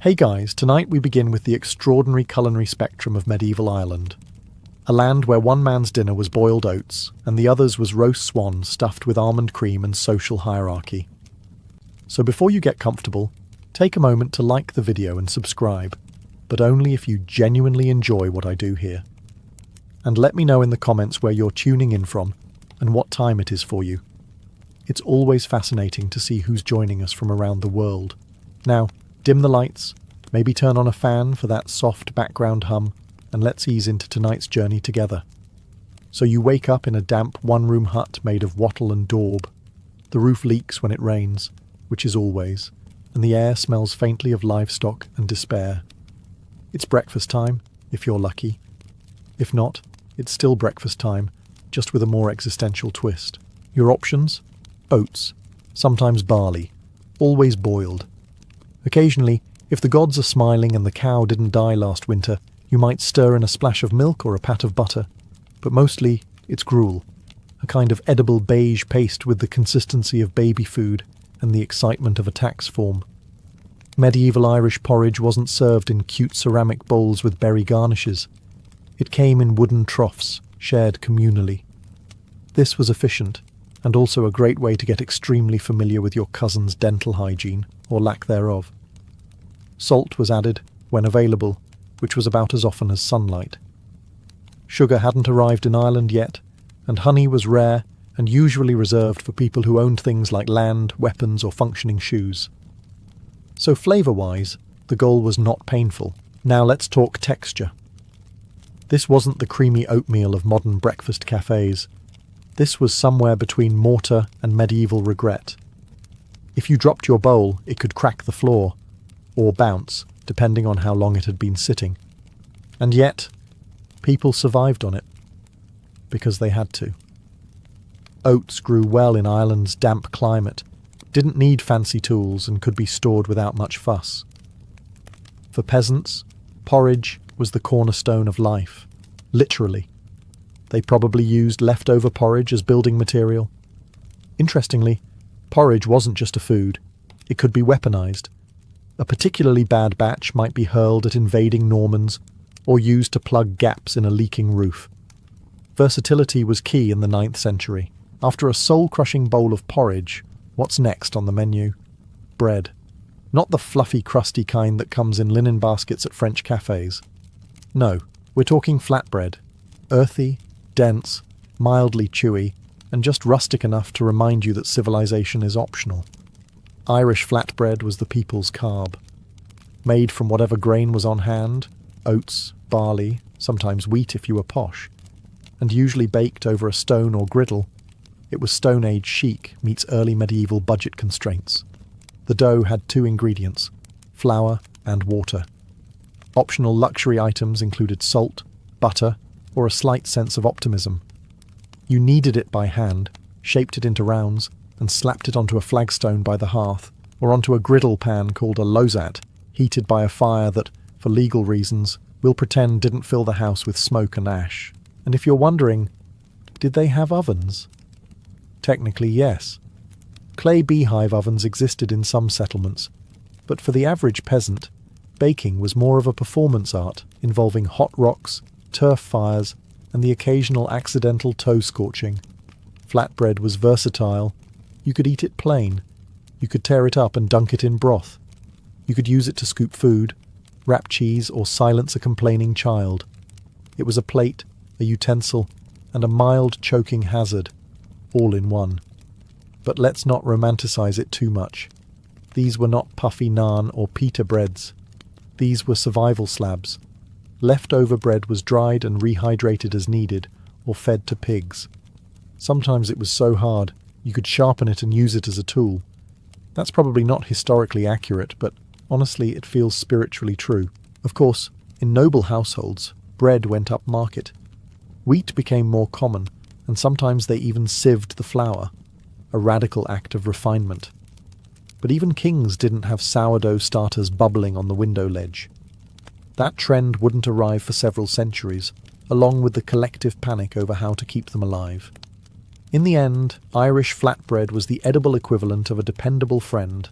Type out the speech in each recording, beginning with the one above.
Hey guys, tonight we begin with the extraordinary culinary spectrum of medieval Ireland. A land where one man's dinner was boiled oats, and the other's was roast swan stuffed with almond cream and social hierarchy. So before you get comfortable, take a moment to like the video and subscribe, but only if you genuinely enjoy what I do here. And let me know in the comments where you're tuning in from and what time it is for you. It's always fascinating to see who's joining us from around the world. Now, dim the lights, maybe turn on a fan for that soft background hum, and let's ease into tonight's journey together. So you wake up in a damp one-room hut made of wattle and daub. The roof leaks when it rains, which is always, and the air smells faintly of livestock and despair. It's breakfast time, if you're lucky. If not, it's still breakfast time, just with a more existential twist. Your options? Oats, sometimes barley, always boiled. Occasionally, if the gods are smiling and the cow didn't die last winter, you might stir in a splash of milk or a pat of butter. But mostly, it's gruel, a kind of edible beige paste with the consistency of baby food and the excitement of a tax form. Medieval Irish porridge wasn't served in cute ceramic bowls with berry garnishes. It came in wooden troughs, shared communally. This was efficient, and also a great way to get extremely familiar with your cousin's dental hygiene, or lack thereof. Salt was added, when available, which was about as often as sunlight. Sugar hadn't arrived in Ireland yet, and honey was rare and usually reserved for people who owned things like land, weapons, or functioning shoes. So flavour-wise, the goal was not painful. Now let's talk texture. This wasn't the creamy oatmeal of modern breakfast cafes. This was somewhere between mortar and medieval regret. If you dropped your bowl, it could crack the floor, or bounce, depending on how long it had been sitting. And yet, people survived on it, because they had to. Oats grew well in Ireland's damp climate, didn't need fancy tools and could be stored without much fuss. For peasants, porridge was the cornerstone of life, literally. They probably used leftover porridge as building material. Interestingly, porridge wasn't just a food, it could be weaponized. A particularly bad batch might be hurled at invading Normans or used to plug gaps in a leaking roof. Versatility was key in the 9th century. After a soul-crushing bowl of porridge, what's next on the menu? Bread. Not the fluffy, crusty kind that comes in linen baskets at French cafes. No, we're talking flatbread. Earthy, dense, mildly chewy, and just rustic enough to remind you that civilization is optional. Irish flatbread was the people's carb. Made from whatever grain was on hand, oats, barley, sometimes wheat if you were posh, and usually baked over a stone or griddle. It was Stone Age chic meets early medieval budget constraints. The dough had 2 ingredients, flour and water. Optional luxury items included salt, butter, or a slight sense of optimism. You kneaded it by hand, shaped it into rounds, and slapped it onto a flagstone by the hearth, or onto a griddle pan called a lozat, heated by a fire that, for legal reasons, we'll pretend didn't fill the house with smoke and ash. And if you're wondering, did they have ovens? Technically, yes. Clay beehive ovens existed in some settlements, but for the average peasant, baking was more of a performance art involving hot rocks, turf fires, and the occasional accidental toe scorching. Flatbread was versatile. You could eat it plain. You could tear it up and dunk it in broth. You could use it to scoop food, wrap cheese, or silence a complaining child. It was a plate, a utensil, and a mild choking hazard, all in one. But let's not romanticize it too much. These were not puffy naan or pita breads. These were survival slabs. Leftover bread was dried and rehydrated as needed, or fed to pigs. Sometimes it was so hard, you could sharpen it and use it as a tool. That's probably not historically accurate, but honestly it feels spiritually true. Of course, in noble households, bread went up market. Wheat became more common, and sometimes they even sieved the flour, a radical act of refinement. But even kings didn't have sourdough starters bubbling on the window ledge. That trend wouldn't arrive for several centuries, along with the collective panic over how to keep them alive. In the end, Irish flatbread was the edible equivalent of a dependable friend,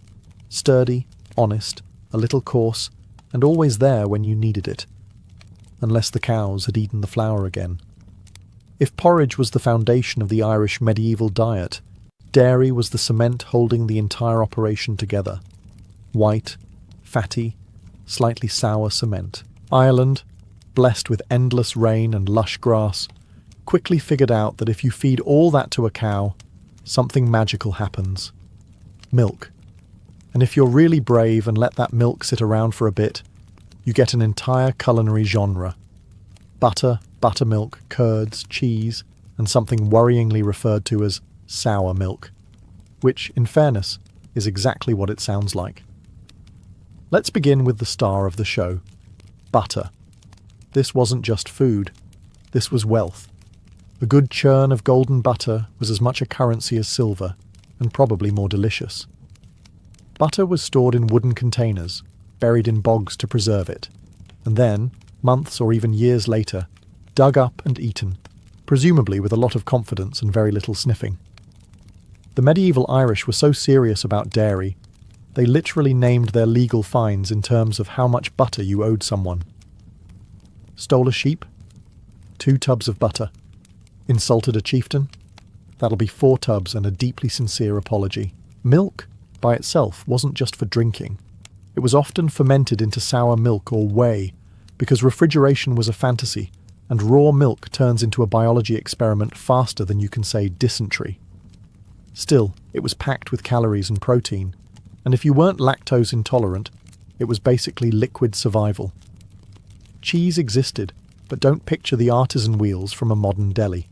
sturdy, honest, a little coarse, and always there when you needed it, unless the cows had eaten the flour again. If porridge was the foundation of the Irish medieval diet, dairy was the cement holding the entire operation together. White, fatty, slightly sour cement. Ireland, blessed with endless rain and lush grass, quickly figured out that if you feed all that to a cow, something magical happens. Milk. And if you're really brave and let that milk sit around for a bit, you get an entire culinary genre. Butter, buttermilk, curds, cheese, and something worryingly referred to as sour milk, which, in fairness, is exactly what it sounds like. Let's begin with the star of the show, butter. This wasn't just food, this was wealth. A good churn of golden butter was as much a currency as silver, and probably more delicious. Butter was stored in wooden containers, buried in bogs to preserve it, and then, months or even years later, dug up and eaten, presumably with a lot of confidence and very little sniffing. The medieval Irish were so serious about dairy, they literally named their legal fines in terms of how much butter you owed someone. Stole a sheep? 2 tubs of butter. Insulted a chieftain? That'll be 4 tubs and a deeply sincere apology. Milk, by itself, wasn't just for drinking. It was often fermented into sour milk or whey, because refrigeration was a fantasy, and raw milk turns into a biology experiment faster than you can say dysentery. Still, it was packed with calories and protein, and if you weren't lactose intolerant, it was basically liquid survival. Cheese existed, but don't picture the artisan wheels from a modern deli.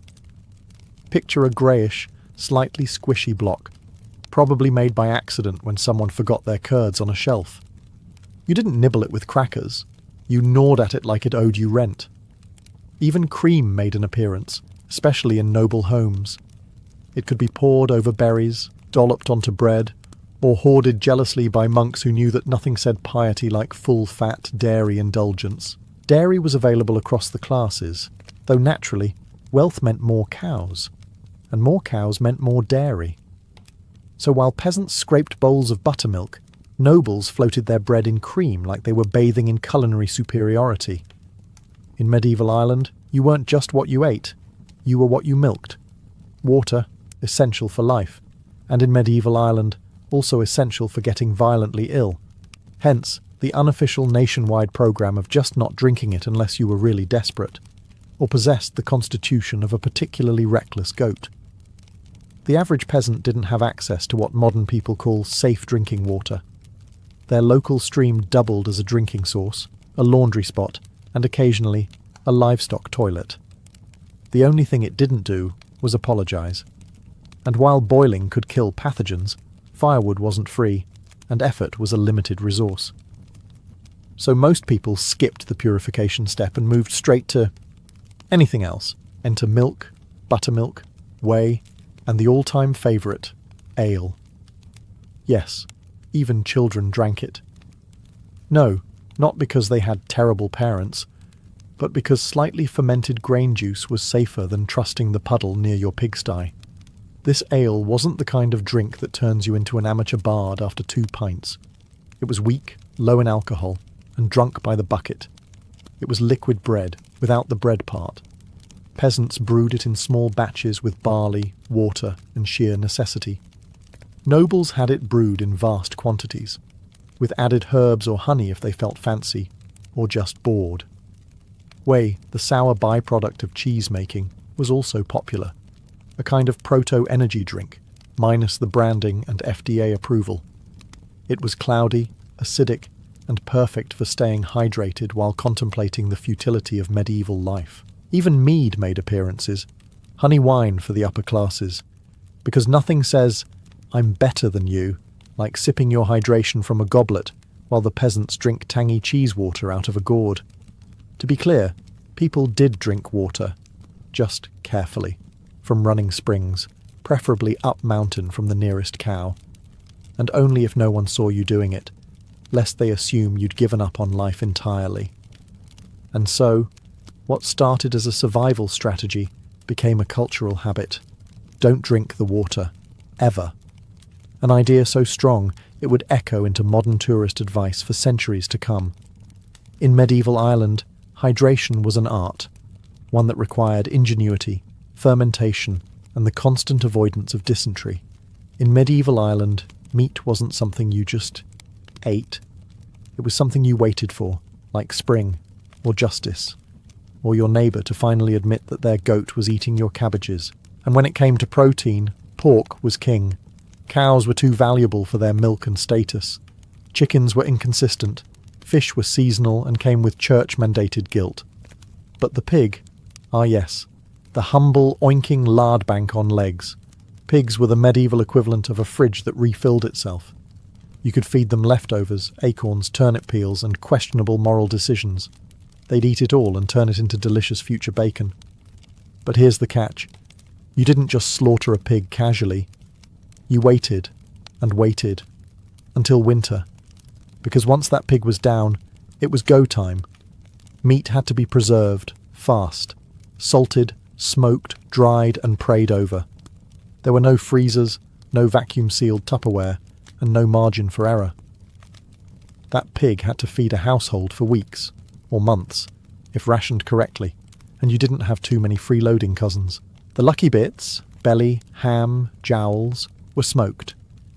Picture a greyish, slightly squishy block, probably made by accident when someone forgot their curds on a shelf. You didn't nibble it with crackers, you gnawed at it like it owed you rent. Even cream made an appearance, especially in noble homes. It could be poured over berries, dolloped onto bread, or hoarded jealously by monks who knew that nothing said piety like full-fat dairy indulgence. Dairy was available across the classes, though naturally, wealth meant more cows, and more cows meant more dairy. So while peasants scraped bowls of buttermilk, nobles floated their bread in cream like they were bathing in culinary superiority. In medieval Ireland, you weren't just what you ate, you were what you milked. Water, essential for life, and in medieval Ireland, also essential for getting violently ill. Hence, the unofficial nationwide programme of just not drinking it unless you were really desperate, or possessed the constitution of a particularly reckless goat. The average peasant didn't have access to what modern people call safe drinking water. Their local stream doubled as a drinking source, a laundry spot, and occasionally a livestock toilet. The only thing it didn't do was apologise. And while boiling could kill pathogens, firewood wasn't free, and effort was a limited resource. So most people skipped the purification step and moved straight to anything else. Enter milk, buttermilk, whey, and the all-time favourite, ale. Yes, even children drank it. No, not because they had terrible parents, but because slightly fermented grain juice was safer than trusting the puddle near your pigsty. This ale wasn't the kind of drink that turns you into an amateur bard after 2 pints. It was weak, low in alcohol, and drunk by the bucket. It was liquid bread, without the bread part. Peasants brewed it in small batches with barley, water, and sheer necessity. Nobles had it brewed in vast quantities, with added herbs or honey if they felt fancy, or just bored. Whey, the sour byproduct of cheese making, was also popular. A kind of proto-energy drink, minus the branding and FDA approval. It was cloudy, acidic, and perfect for staying hydrated while contemplating the futility of medieval life. Even mead made appearances, honey wine for the upper classes, because nothing says, "I'm better than you," like sipping your hydration from a goblet while the peasants drink tangy cheese water out of a gourd. To be clear, people did drink water, just carefully, from running springs, preferably up mountain from the nearest cow, and only if no one saw you doing it, lest they assume you'd given up on life entirely. And so, what started as a survival strategy became a cultural habit. Don't drink the water. Ever. An idea so strong, it would echo into modern tourist advice for centuries to come. In medieval Ireland, hydration was an art, one that required ingenuity, fermentation, and the constant avoidance of dysentery. In medieval Ireland, meat wasn't something you just ate. It was something you waited for, like spring, or justice, or your neighbour to finally admit that their goat was eating your cabbages. And when it came to protein, pork was king. Cows were too valuable for their milk and status. Chickens were inconsistent. Fish were seasonal and came with church-mandated guilt. But the pig, ah yes, the humble, oinking lard bank on legs. Pigs were the medieval equivalent of a fridge that refilled itself. You could feed them leftovers, acorns, turnip peels, and questionable moral decisions. They'd eat it all and turn it into delicious future bacon. But here's the catch. You didn't just slaughter a pig casually. You waited and waited until winter. Because once that pig was down, it was go time. Meat had to be preserved, fast, salted, smoked, dried, and prayed over. There were no freezers, no vacuum-sealed Tupperware, and no margin for error. That pig had to feed a household for weeks, or months, if rationed correctly, and you didn't have too many freeloading cousins. The lucky bits, belly, ham, jowls, were smoked.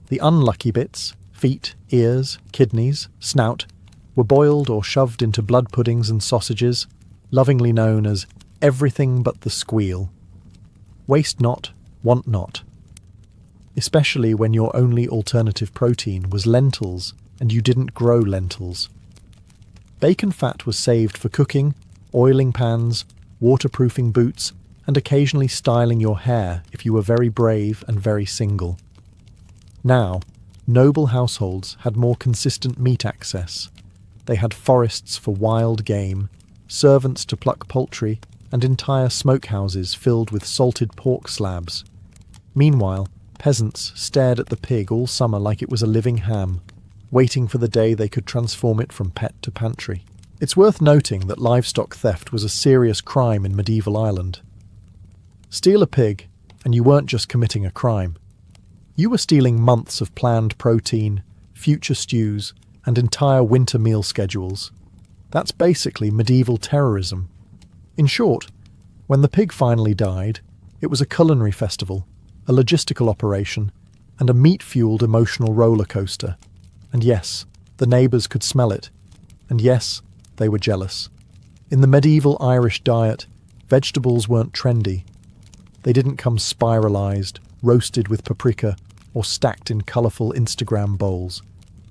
The unlucky bits, feet, ears, kidneys, snout, were boiled or shoved into blood puddings and sausages, lovingly known as everything but the squeal. Waste not, want not. Especially when your only alternative protein was lentils and you didn't grow lentils. Bacon fat was saved for cooking, oiling pans, waterproofing boots, and occasionally styling your hair if you were very brave and very single. Now, noble households had more consistent meat access. They had forests for wild game, servants to pluck poultry, and entire smokehouses filled with salted pork slabs. Meanwhile, peasants stared at the pig all summer like it was a living ham, waiting for the day they could transform it from pet to pantry. It's worth noting that livestock theft was a serious crime in medieval Ireland. Steal a pig, and you weren't just committing a crime. You were stealing months of planned protein, future stews, and entire winter meal schedules. That's basically medieval terrorism. In short, when the pig finally died, it was a culinary festival, a logistical operation, and a meat-fueled emotional roller coaster. And yes, the neighbours could smell it. And yes, they were jealous. In the medieval Irish diet, vegetables weren't trendy. They didn't come spiralised, roasted with paprika, or stacked in colourful Instagram bowls.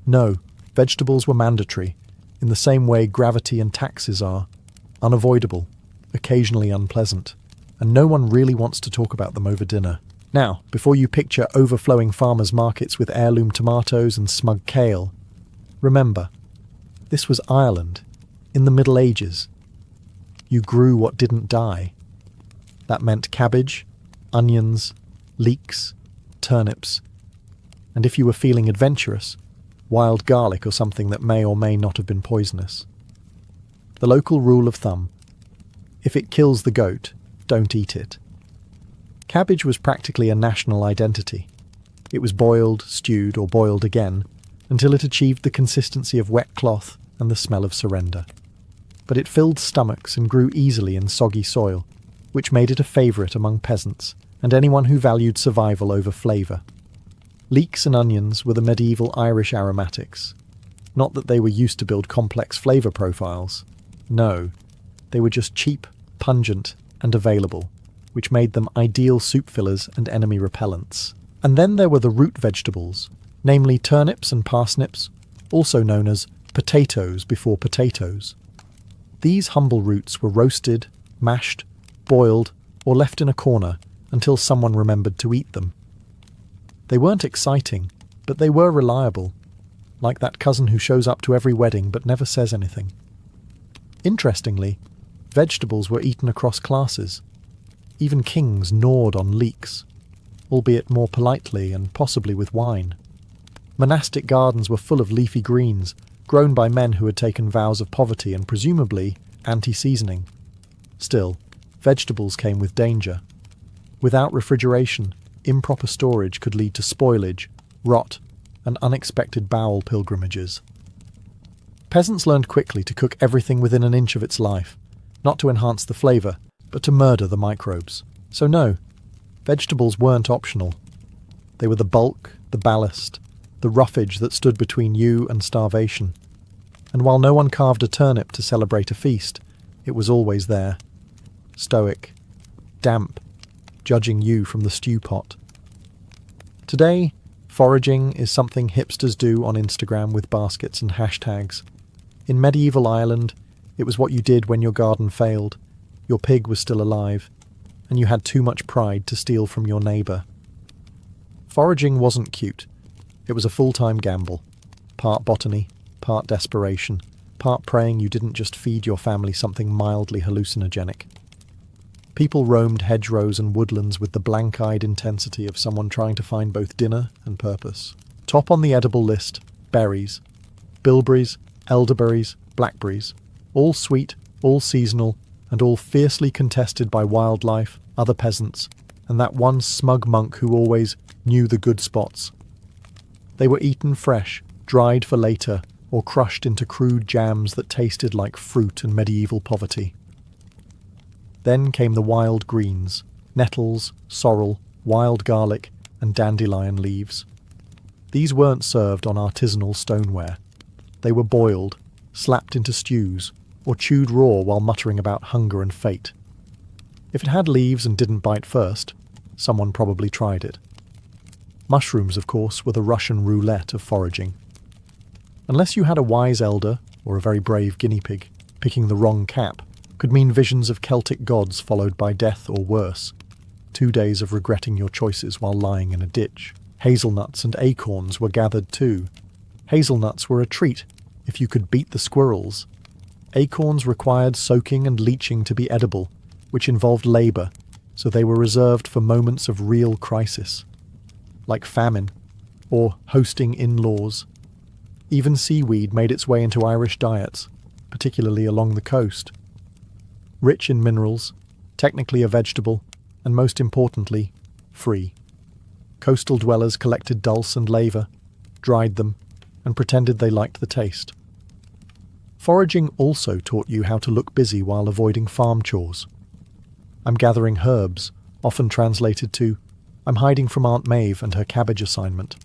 No, vegetables were mandatory, in the same way gravity and taxes are, unavoidable, occasionally unpleasant, and no one really wants to talk about them over dinner. Now, before you picture overflowing farmers' markets with heirloom tomatoes and smug kale, remember, this was Ireland, in the Middle Ages. You grew what didn't die. That meant cabbage, onions, leeks, turnips, and if you were feeling adventurous, wild garlic or something that may or may not have been poisonous. The local rule of thumb: if it kills the goat, don't eat it. Cabbage was practically a national identity. It was boiled, stewed, or boiled again, until it achieved the consistency of wet cloth and the smell of surrender. But it filled stomachs and grew easily in soggy soil, which made it a favourite among peasants and anyone who valued survival over flavour. Leeks and onions were the medieval Irish aromatics. Not that they were used to build complex flavour profiles. No, they were just cheap, pungent, and available, which made them ideal soup fillers and enemy repellents. And then there were the root vegetables, namely turnips and parsnips, also known as potatoes before potatoes. These humble roots were roasted, mashed, boiled, or left in a corner until someone remembered to eat them. They weren't exciting, but they were reliable, like that cousin who shows up to every wedding but never says anything. Interestingly, vegetables were eaten across classes. Even kings gnawed on leeks, albeit more politely and possibly with wine. Monastic gardens were full of leafy greens, grown by men who had taken vows of poverty and presumably anti-seasoning. Still, vegetables came with danger. Without refrigeration, improper storage could lead to spoilage, rot, and unexpected bowel pilgrimages. Peasants learned quickly to cook everything within an inch of its life, not to enhance the flavour, but to murder the microbes. So no, vegetables weren't optional. They were the bulk, the ballast, the roughage that stood between you and starvation. And while no one carved a turnip to celebrate a feast, it was always there. Stoic, damp, judging you from the stew pot. Today, foraging is something hipsters do on Instagram with baskets and hashtags. In medieval Ireland, it was what you did when your garden failed, your pig was still alive, and you had too much pride to steal from your neighbour. Foraging wasn't cute. It was a full-time gamble. Part botany, part desperation, part praying you didn't just feed your family something mildly hallucinogenic. People roamed hedgerows and woodlands with the blank-eyed intensity of someone trying to find both dinner and purpose. Top on the edible list, berries. Bilberries, elderberries, blackberries. All sweet, all seasonal, and all fiercely contested by wildlife, other peasants, and that one smug monk who always knew the good spots. They were eaten fresh, dried for later, or crushed into crude jams that tasted like fruit and medieval poverty. Then came the wild greens, nettles, sorrel, wild garlic, and dandelion leaves. These weren't served on artisanal stoneware. They were boiled, slapped into stews, or chewed raw while muttering about hunger and fate. If it had leaves and didn't bite first, someone probably tried it. Mushrooms, of course, were the Russian roulette of foraging. Unless you had a wise elder, or a very brave guinea pig, picking the wrong cap could mean visions of Celtic gods followed by death or worse. 2 days of regretting your choices while lying in a ditch. Hazelnuts and acorns were gathered too. Hazelnuts were a treat if you could beat the squirrels. Acorns required soaking and leaching to be edible, which involved labour, so they were reserved for moments of real crisis, like famine or hosting in-laws. Even seaweed made its way into Irish diets, particularly along the coast. Rich in minerals, technically a vegetable, and most importantly, free. Coastal dwellers collected dulse and laver, dried them, and pretended they liked the taste. Foraging also taught you how to look busy while avoiding farm chores. I'm gathering herbs, often translated to, I'm hiding from Aunt Maeve and her cabbage assignment.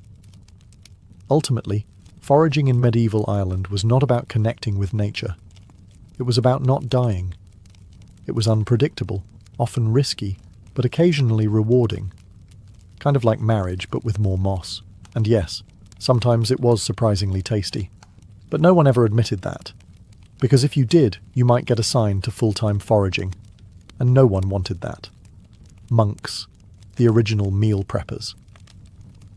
Ultimately, foraging in medieval Ireland was not about connecting with nature. It was about not dying. It was unpredictable, often risky, but occasionally rewarding. Kind of like marriage, but with more moss. And yes, sometimes it was surprisingly tasty. But no one ever admitted that. Because if you did, you might get assigned to full-time foraging. And no one wanted that. Monks, the original meal preppers.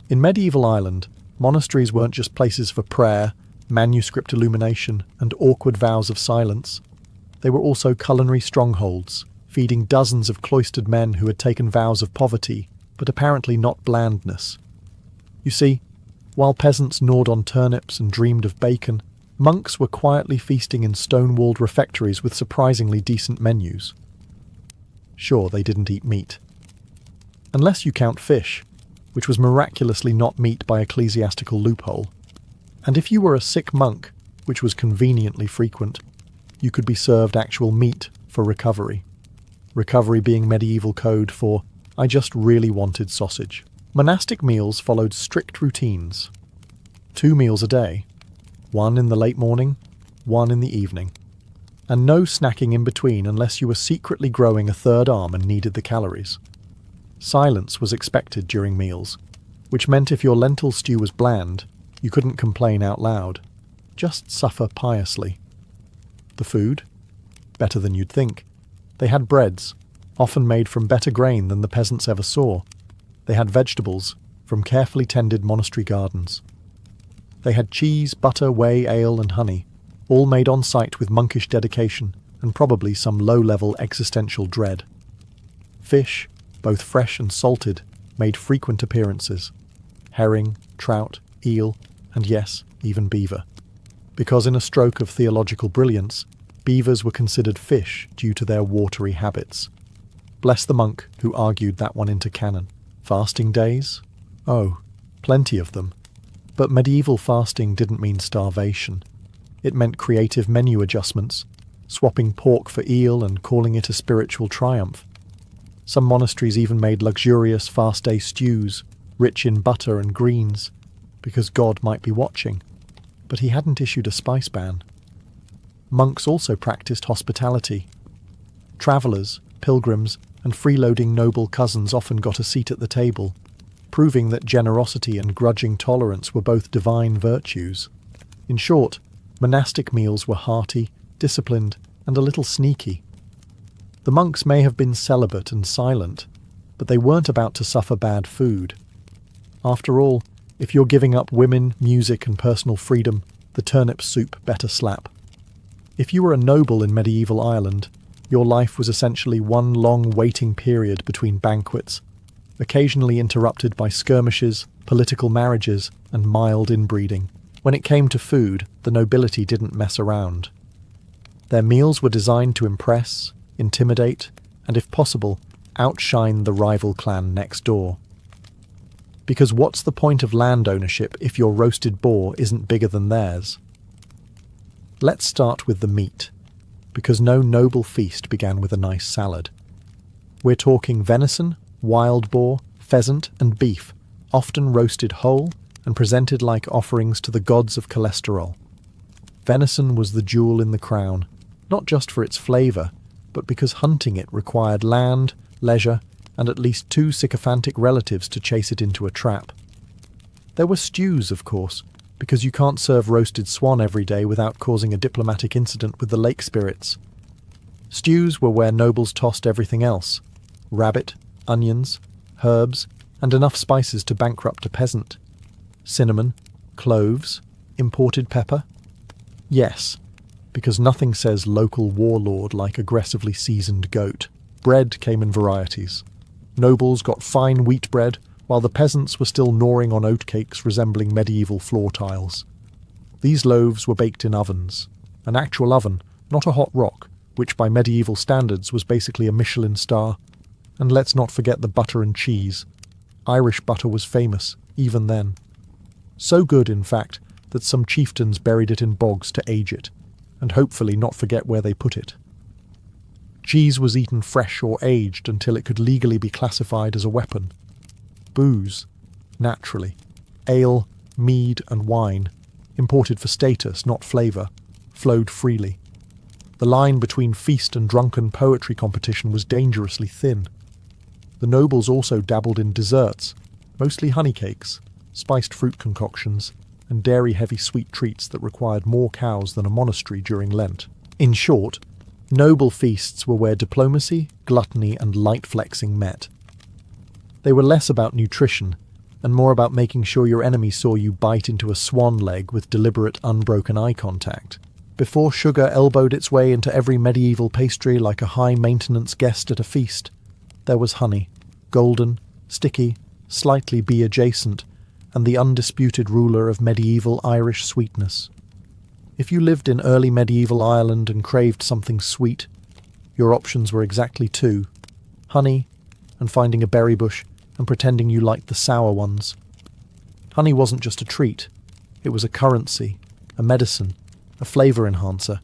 In medieval Ireland, monasteries weren't just places for prayer, manuscript illumination, and awkward vows of silence. They were also culinary strongholds, feeding dozens of cloistered men who had taken vows of poverty, but apparently not blandness. You see, while peasants gnawed on turnips and dreamed of bacon, monks were quietly feasting in stone-walled refectories with surprisingly decent menus. Sure, they didn't eat meat. Unless you count fish, which was miraculously not meat by ecclesiastical loophole. And if you were a sick monk, which was conveniently frequent, you could be served actual meat for recovery. Recovery being medieval code for, I just really wanted sausage. Monastic meals followed strict routines. 2 meals a day, 1 in the late morning, 1 in the evening. And no snacking in between unless you were secretly growing a third arm and needed the calories. Silence was expected during meals, which meant if your lentil stew was bland, you couldn't complain out loud. Just suffer piously. The food? Better than you'd think. They had breads, often made from better grain than the peasants ever saw. They had vegetables, from carefully tended monastery gardens. They had cheese, butter, whey, ale, and honey, all made on site with monkish dedication and probably some low-level existential dread. Fish, both fresh and salted, made frequent appearances. Herring, trout, eel, and yes, even beaver. Because in a stroke of theological brilliance, beavers were considered fish due to their watery habits. Bless the monk who argued that one into canon. Fasting days? Oh, plenty of them. But medieval fasting didn't mean starvation. It meant creative menu adjustments, swapping pork for eel and calling it a spiritual triumph. Some monasteries even made luxurious fast-day stews, rich in butter and greens, because God might be watching. But he hadn't issued a spice ban. Monks also practiced hospitality. Travellers, pilgrims, and freeloading noble cousins often got a seat at the table, proving that generosity and grudging tolerance were both divine virtues. In short, monastic meals were hearty, disciplined, and a little sneaky. The monks may have been celibate and silent, but they weren't about to suffer bad food. After all, if you're giving up women, music, and personal freedom, the turnip soup better slap. If you were a noble in medieval Ireland, your life was essentially one long waiting period between banquets, occasionally interrupted by skirmishes, political marriages, and mild inbreeding. When it came to food, the nobility didn't mess around. Their meals were designed to impress, intimidate, and if possible, outshine the rival clan next door. Because what's the point of land ownership if your roasted boar isn't bigger than theirs? Let's start with the meat, because no noble feast began with a nice salad. We're talking venison, wild boar, pheasant, and beef, often roasted whole and presented like offerings to the gods of cholesterol. Venison was the jewel in the crown, not just for its flavour, but because hunting it required land, leisure, and at least 2 sycophantic relatives to chase it into a trap. There were stews, of course, because you can't serve roasted swan every day without causing a diplomatic incident with the lake spirits. Stews were where nobles tossed everything else: rabbit, onions, herbs, and enough spices to bankrupt a peasant. Cinnamon, cloves, imported pepper. Yes, because nothing says local warlord like aggressively seasoned goat. Bread came in varieties. Nobles got fine wheat bread, while the peasants were still gnawing on oatcakes resembling medieval floor tiles. These loaves were baked in ovens, an actual oven, not a hot rock, which by medieval standards was basically a Michelin star. And let's not forget the butter and cheese. Irish butter was famous, even then. So good, in fact, that some chieftains buried it in bogs to age it, and hopefully not forget where they put it. Cheese was eaten fresh or aged until it could legally be classified as a weapon. Booze, naturally, ale, mead, and wine, imported for status, not flavour, flowed freely. The line between feast and drunken poetry competition was dangerously thin. The nobles also dabbled in desserts, mostly honey cakes, spiced fruit concoctions, and dairy-heavy sweet treats that required more cows than a monastery during Lent. In short, noble feasts were where diplomacy, gluttony, and light flexing met. They were less about nutrition, and more about making sure your enemy saw you bite into a swan leg with deliberate, unbroken eye contact. Before sugar elbowed its way into every medieval pastry like a high-maintenance guest at a feast, there was honey, golden, sticky, slightly bee-adjacent, and the undisputed ruler of medieval Irish sweetness. If you lived in early medieval Ireland and craved something sweet, your options were exactly 2: honey, and finding a berry bush and pretending you liked the sour ones. Honey wasn't just a treat, it was a currency, a medicine, a flavour enhancer,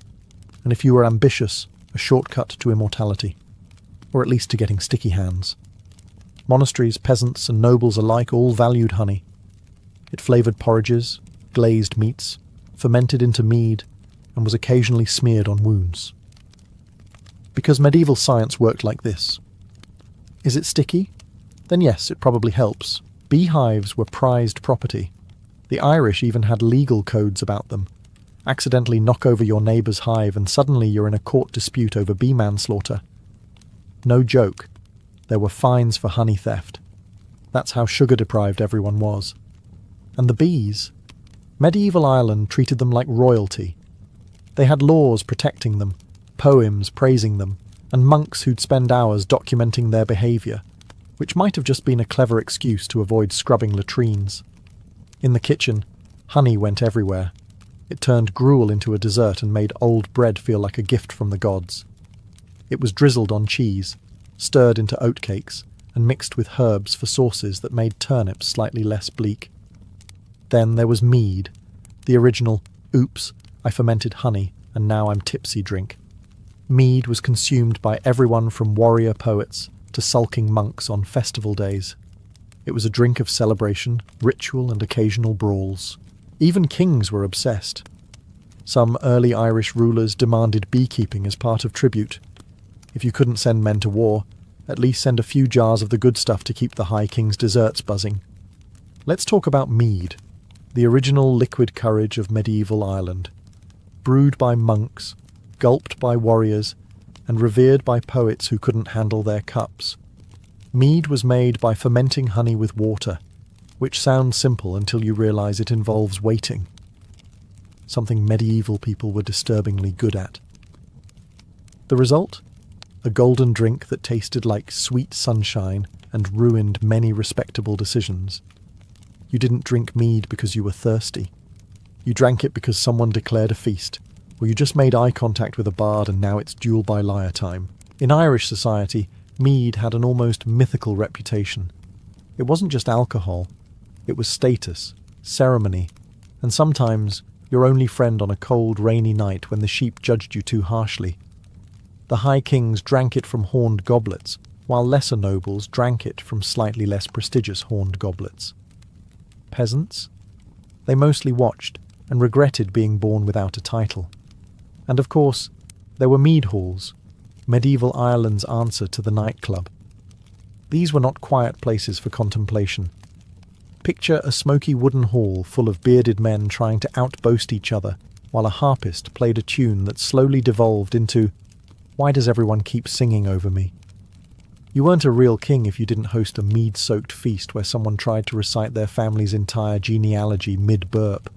and if you were ambitious, a shortcut to immortality, or at least to getting sticky hands. Monasteries, peasants, and nobles alike all valued honey. It flavoured porridges, glazed meats, fermented into mead, and was occasionally smeared on wounds. Because medieval science worked like this. Is it sticky? Then yes, it probably helps. Beehives were prized property. The Irish even had legal codes about them. Accidentally knock over your neighbour's hive and suddenly you're in a court dispute over bee manslaughter. No joke. There were fines for honey theft. That's how sugar-deprived everyone was. And the bees? Medieval Ireland treated them like royalty. They had laws protecting them, poems praising them, and monks who'd spend hours documenting their behaviour, which might have just been a clever excuse to avoid scrubbing latrines. In the kitchen, honey went everywhere. It turned gruel into a dessert and made old bread feel like a gift from the gods. It was drizzled on cheese, stirred into oatcakes, and mixed with herbs for sauces that made turnips slightly less bleak. Then there was mead, the original, oops, I fermented honey and now I'm tipsy drink. Mead was consumed by everyone from warrior poets to sulking monks on festival days. It was a drink of celebration, ritual and occasional brawls. Even kings were obsessed. Some early Irish rulers demanded beekeeping as part of tribute. If you couldn't send men to war, at least send a few jars of the good stuff to keep the High King's desserts buzzing. Let's talk about mead, the original liquid courage of medieval Ireland. Brewed by monks, gulped by warriors, and revered by poets who couldn't handle their cups. Mead was made by fermenting honey with water, which sounds simple until you realise it involves waiting. Something medieval people were disturbingly good at. The result? A golden drink that tasted like sweet sunshine and ruined many respectable decisions. You didn't drink mead because you were thirsty. You drank it because someone declared a feast, or you just made eye contact with a bard and now it's duel by lyre time. In Irish society, mead had an almost mythical reputation. It wasn't just alcohol, it was status, ceremony, and sometimes your only friend on a cold, rainy night when the sheep judged you too harshly. The High Kings drank it from horned goblets, while lesser nobles drank it from slightly less prestigious horned goblets. Peasants? They mostly watched and regretted being born without a title. And of course, there were mead halls, medieval Ireland's answer to the nightclub. These were not quiet places for contemplation. Picture a smoky wooden hall full of bearded men trying to outboast each other, while a harpist played a tune that slowly devolved into, "Why does everyone keep singing over me?" You weren't a real king if you didn't host a mead-soaked feast where someone tried to recite their family's entire genealogy mid-burp.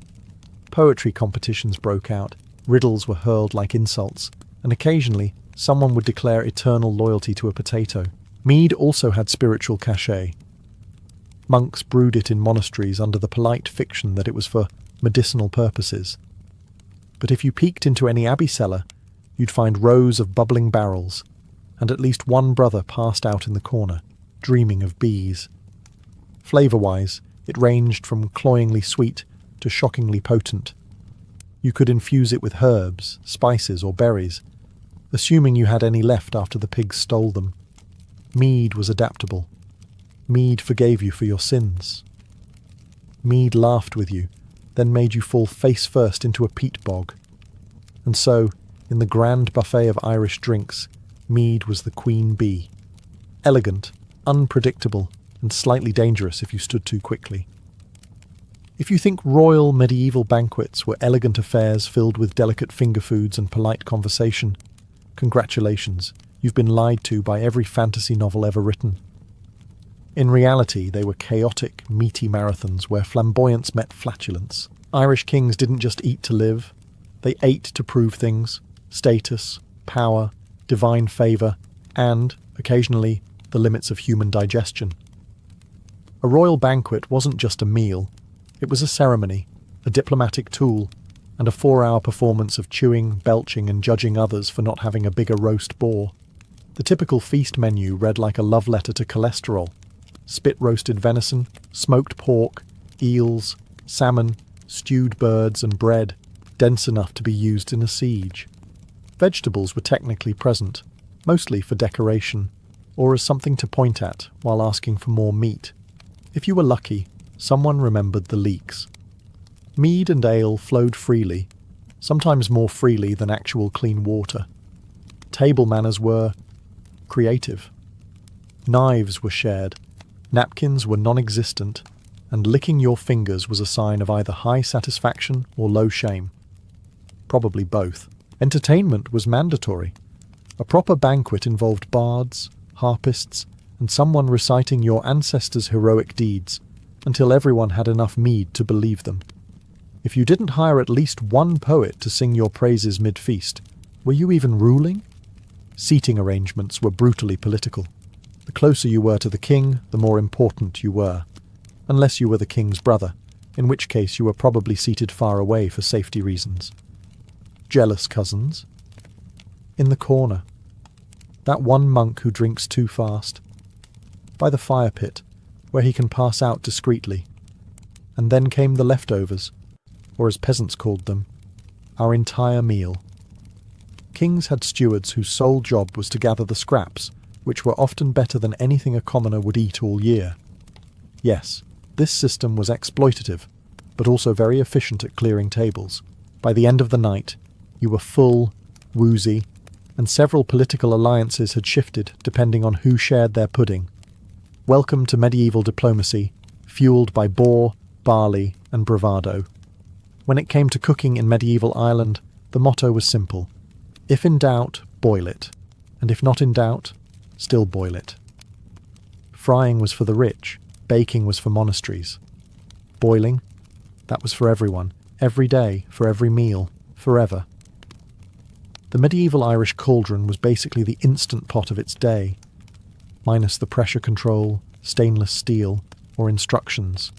Poetry competitions broke out, riddles were hurled like insults, and occasionally someone would declare eternal loyalty to a potato. Mead also had spiritual cachet. Monks brewed it in monasteries under the polite fiction that it was for medicinal purposes. But if you peeked into any abbey cellar, you'd find rows of bubbling barrels, and at least one brother passed out in the corner, dreaming of bees. Flavour-wise, it ranged from cloyingly sweet to shockingly potent. You could infuse it with herbs, spices or berries, assuming you had any left after the pigs stole them. Mead was adaptable. Mead forgave you for your sins. Mead laughed with you, then made you fall face first into a peat bog. And so, in the grand buffet of Irish drinks, mead was the queen bee. Elegant, unpredictable, and slightly dangerous if you stood too quickly. If you think royal medieval banquets were elegant affairs filled with delicate finger foods and polite conversation, congratulations, you've been lied to by every fantasy novel ever written. In reality, they were chaotic, meaty marathons where flamboyance met flatulence. Irish kings didn't just eat to live, they ate to prove things: status, power, divine favour, and, occasionally, the limits of human digestion. A royal banquet wasn't just a meal, it was a ceremony, a diplomatic tool, and a 4-hour performance of chewing, belching and judging others for not having a bigger roast boar. The typical feast menu read like a love letter to cholesterol: spit-roasted venison, smoked pork, eels, salmon, stewed birds and bread, dense enough to be used in a siege. Vegetables were technically present, mostly for decoration, or as something to point at while asking for more meat. If you were lucky, someone remembered the leeks. Mead and ale flowed freely, sometimes more freely than actual clean water. Table manners were creative. Knives were shared, napkins were non-existent, and licking your fingers was a sign of either high satisfaction or low shame. Probably both. Entertainment was mandatory. A proper banquet involved bards, harpists, and someone reciting your ancestors' heroic deeds until everyone had enough mead to believe them. If you didn't hire at least one poet to sing your praises mid-feast, were you even ruling? Seating arrangements were brutally political. The closer you were to the king, the more important you were. Unless you were the king's brother, in which case you were probably seated far away for safety reasons. Jealous cousins. In the corner. That one monk who drinks too fast. By the fire pit, where he can pass out discreetly. And then came the leftovers, or as peasants called them, our entire meal. Kings had stewards whose sole job was to gather the scraps, which were often better than anything a commoner would eat all year. Yes, this system was exploitative, but also very efficient at clearing tables. By the end of the night, you were full, woozy, and several political alliances had shifted depending on who shared their pudding. Welcome to medieval diplomacy, fueled by boar, barley, and bravado. When it came to cooking in medieval Ireland, the motto was simple. If in doubt, boil it, and if not in doubt, still boil it. Frying was for the rich, baking was for monasteries. Boiling, that was for everyone, every day, for every meal, forever. The medieval Irish cauldron was basically the instant pot of its day, minus the pressure control, stainless steel, or instructions.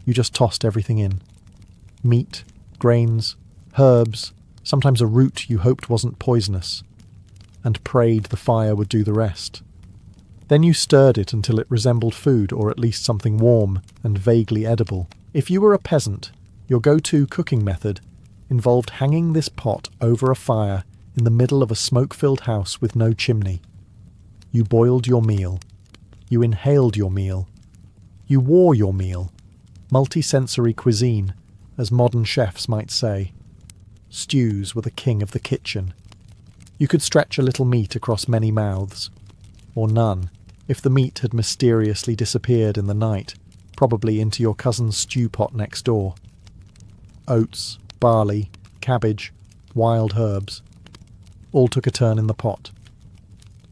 You just tossed everything in. Meat, grains, herbs, sometimes a root you hoped wasn't poisonous, and prayed the fire would do the rest. Then you stirred it until it resembled food, or at least something warm and vaguely edible. If you were a peasant, your go-to cooking method involved hanging this pot over a fire in the middle of a smoke-filled house with no chimney. You boiled your meal. You inhaled your meal. You wore your meal. Multi-sensory cuisine, as modern chefs might say. Stews were the king of the kitchen. You could stretch a little meat across many mouths, or none, if the meat had mysteriously disappeared in the night, probably into your cousin's stew pot next door. Oats, barley, cabbage, wild herbs, all took a turn in the pot.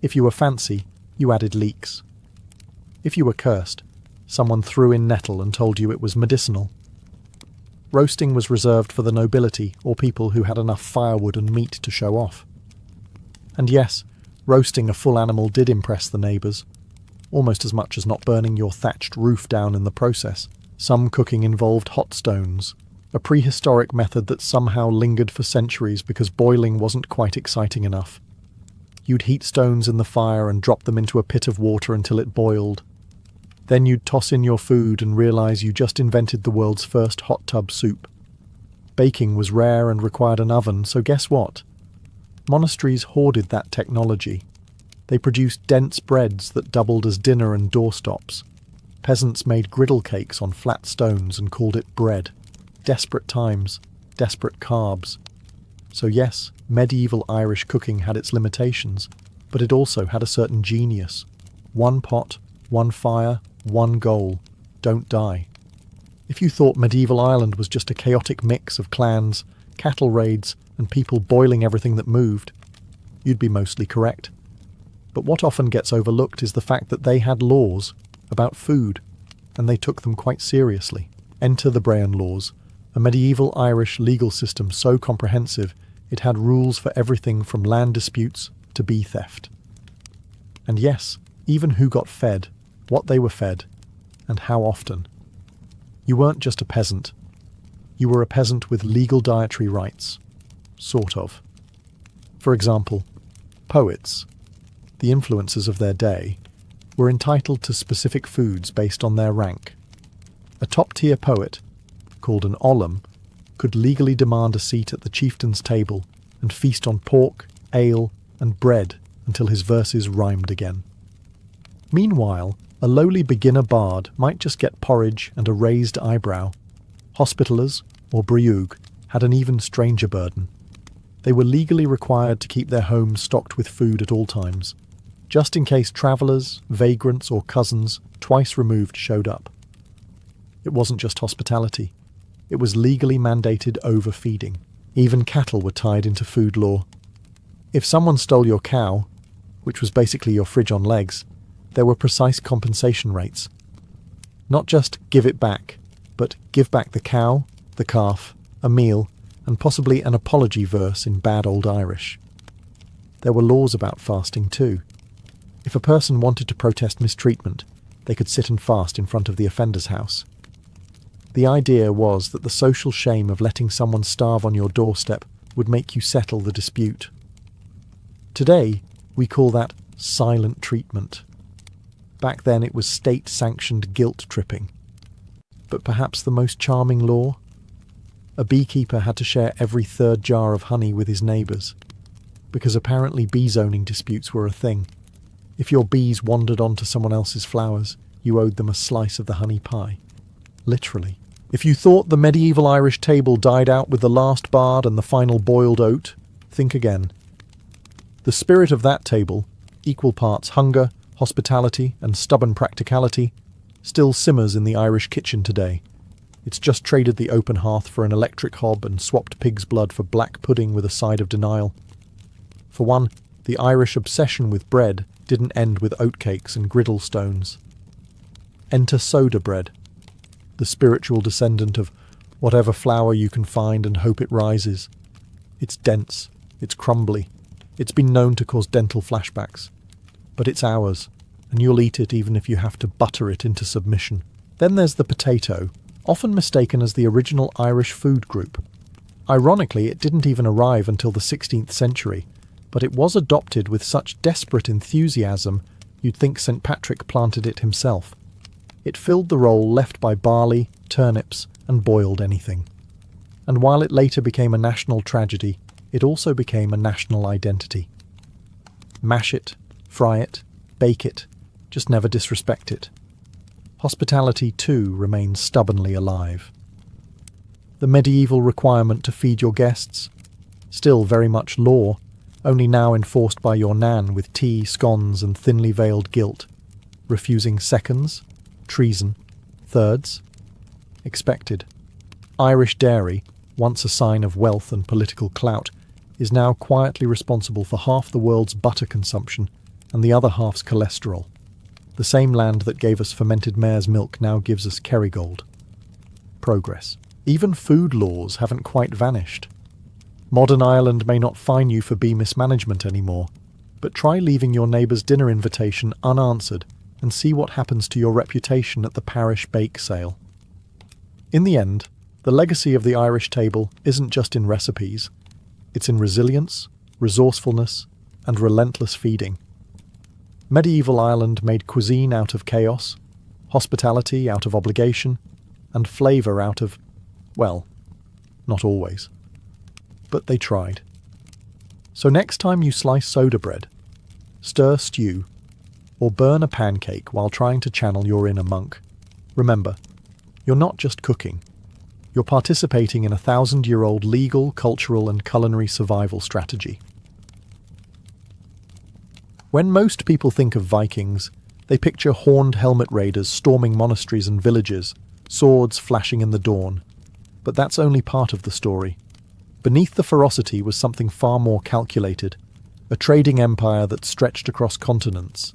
If you were fancy, you added leeks. If you were cursed, someone threw in nettle and told you it was medicinal. Roasting was reserved for the nobility or people who had enough firewood and meat to show off. And yes, roasting a full animal did impress the neighbours, almost as much as not burning your thatched roof down in the process. Some cooking involved hot stones, a prehistoric method that somehow lingered for centuries because boiling wasn't quite exciting enough. You'd heat stones in the fire and drop them into a pit of water until it boiled. Then you'd toss in your food and realise you just invented the world's first hot tub soup. Baking was rare and required an oven, so guess what? Monasteries hoarded that technology. They produced dense breads that doubled as dinner and doorstops. Peasants made griddle cakes on flat stones and called it bread. Desperate times, desperate carbs. So yes, medieval Irish cooking had its limitations, but it also had a certain genius. One pot, one fire, one goal. Don't die. If you thought medieval Ireland was just a chaotic mix of clans, cattle raids, and people boiling everything that moved, you'd be mostly correct. But what often gets overlooked is the fact that they had laws about food, and they took them quite seriously. Enter the Brehon Laws, a medieval Irish legal system so comprehensive it had rules for everything from land disputes to bee theft. And yes, even who got fed, what they were fed, and how often. You weren't just a peasant. You were a peasant with legal dietary rights. Sort of. For example, poets, the influencers of their day, were entitled to specific foods based on their rank. A top-tier poet, called an ollum, could legally demand a seat at the chieftain's table and feast on pork, ale, and bread until his verses rhymed again. Meanwhile, a lowly beginner bard might just get porridge and a raised eyebrow. Hospitallers, or briúg, had an even stranger burden. They were legally required to keep their homes stocked with food at all times, just in case travellers, vagrants, or cousins, twice removed, showed up. It wasn't just hospitality. It was legally mandated overfeeding. Even cattle were tied into food law. If someone stole your cow, which was basically your fridge on legs, there were precise compensation rates. Not just give it back, but give back the cow, the calf, a meal, and possibly an apology verse in bad old Irish. There were laws about fasting too. If a person wanted to protest mistreatment, they could sit and fast in front of the offender's house. The idea was that the social shame of letting someone starve on your doorstep would make you settle the dispute. Today, we call that silent treatment. Back then it was state-sanctioned guilt-tripping. but perhaps the most charming law? A beekeeper had to share every third jar of honey with his neighbours, because apparently bee zoning disputes were a thing. If your bees wandered onto someone else's flowers, you owed them a slice of the honey pie. Literally. If you thought the medieval Irish table died out with the last bard and the final boiled oat, think again. The spirit of that table, equal parts hunger, hospitality, and stubborn practicality, still simmers in the Irish kitchen today. It's just traded the open hearth for an electric hob and swapped pig's blood for black pudding with a side of denial. For one, the Irish obsession with bread didn't end with oatcakes and griddle stones. Enter soda bread, the spiritual descendant of whatever flour you can find and hope it rises. It's dense, it's crumbly, it's been known to cause dental flashbacks. But it's ours, and you'll eat it even if you have to butter it into submission. Then there's the potato, often mistaken as the original Irish food group. Ironically, it didn't even arrive until the 16th century, but it was adopted with such desperate enthusiasm you'd think St. Patrick planted it himself. It filled the role left by barley, turnips, and boiled anything. And while it later became a national tragedy, it also became a national identity. Mash it, fry it, bake it, just never disrespect it. Hospitality, too, remains stubbornly alive. The medieval requirement to feed your guests, still very much law, only now enforced by your nan with tea, scones, and thinly veiled guilt. Refusing seconds, treason, thirds, expected. Irish dairy, once a sign of wealth and political clout, is now quietly responsible for half the world's butter consumption and the other half's cholesterol. The same land that gave us fermented mare's milk now gives us Kerrygold. Progress. Even food laws haven't quite vanished. Modern Ireland may not fine you for bee mismanagement anymore, but try leaving your neighbour's dinner invitation unanswered and see what happens to your reputation at the parish bake sale. In the end, the legacy of the Irish table isn't just in recipes. It's in resilience, resourcefulness, and relentless feeding. Medieval Ireland made cuisine out of chaos, hospitality out of obligation, and flavour out of, well, not always. But they tried. So next time you slice soda bread, stir stew, or burn a pancake while trying to channel your inner monk, remember, you're not just cooking. You're participating in a 1,000-year-old legal, cultural, and culinary survival strategy. When most people think of Vikings, they picture horned helmet raiders storming monasteries and villages, swords flashing in the dawn. But that's only part of the story. Beneath the ferocity was something far more calculated, a trading empire that stretched across continents.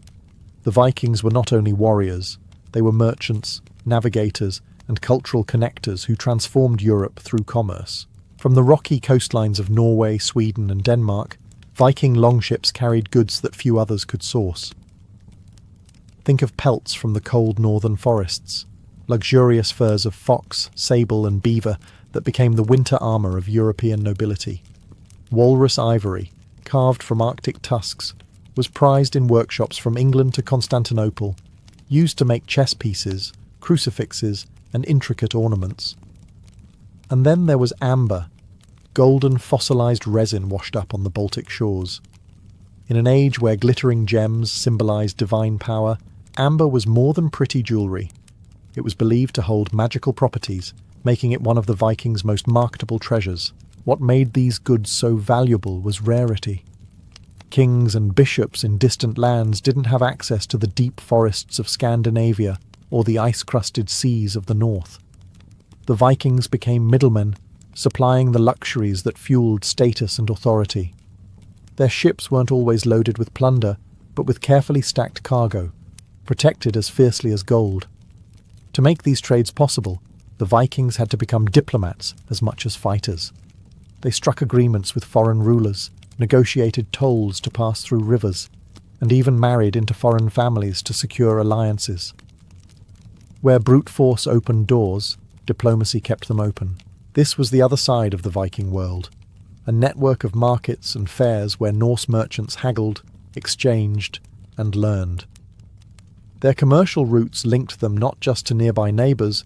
The Vikings were not only warriors, they were merchants, navigators, and cultural connectors who transformed Europe through commerce. From the rocky coastlines of Norway, Sweden, and Denmark, Viking longships carried goods that few others could source. Think of pelts from the cold northern forests, luxurious furs of fox, sable, and beaver that became the winter armour of European nobility. Walrus ivory, carved from Arctic tusks, was prized in workshops from England to Constantinople, used to make chess pieces, crucifixes, and intricate ornaments. And then there was amber, golden fossilized resin washed up on the Baltic shores. In an age where glittering gems symbolized divine power, amber was more than pretty jewelry. It was believed to hold magical properties, making it one of the Vikings' most marketable treasures. What made these goods so valuable was rarity. Kings and bishops in distant lands didn't have access to the deep forests of Scandinavia or the ice-crusted seas of the north. The Vikings became middlemen, supplying the luxuries that fueled status and authority. Their ships weren't always loaded with plunder, but with carefully stacked cargo, protected as fiercely as gold. To make these trades possible, the Vikings had to become diplomats as much as fighters. They struck agreements with foreign rulers, negotiated tolls to pass through rivers, and even married into foreign families to secure alliances. Where brute force opened doors, diplomacy kept them open. This was the other side of the Viking world, a network of markets and fairs where Norse merchants haggled, exchanged, and learned. Their commercial routes linked them not just to nearby neighbours,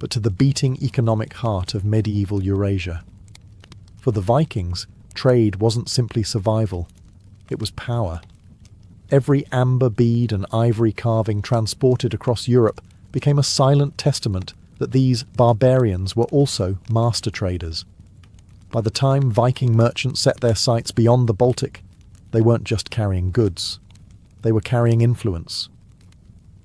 but to the beating economic heart of medieval Eurasia. For the Vikings, trade wasn't simply survival, it was power. Every amber bead and ivory carving transported across Europe became a silent testament that these barbarians were also master traders. By the time Viking merchants set their sights beyond the Baltic, they weren't just carrying goods, they were carrying influence.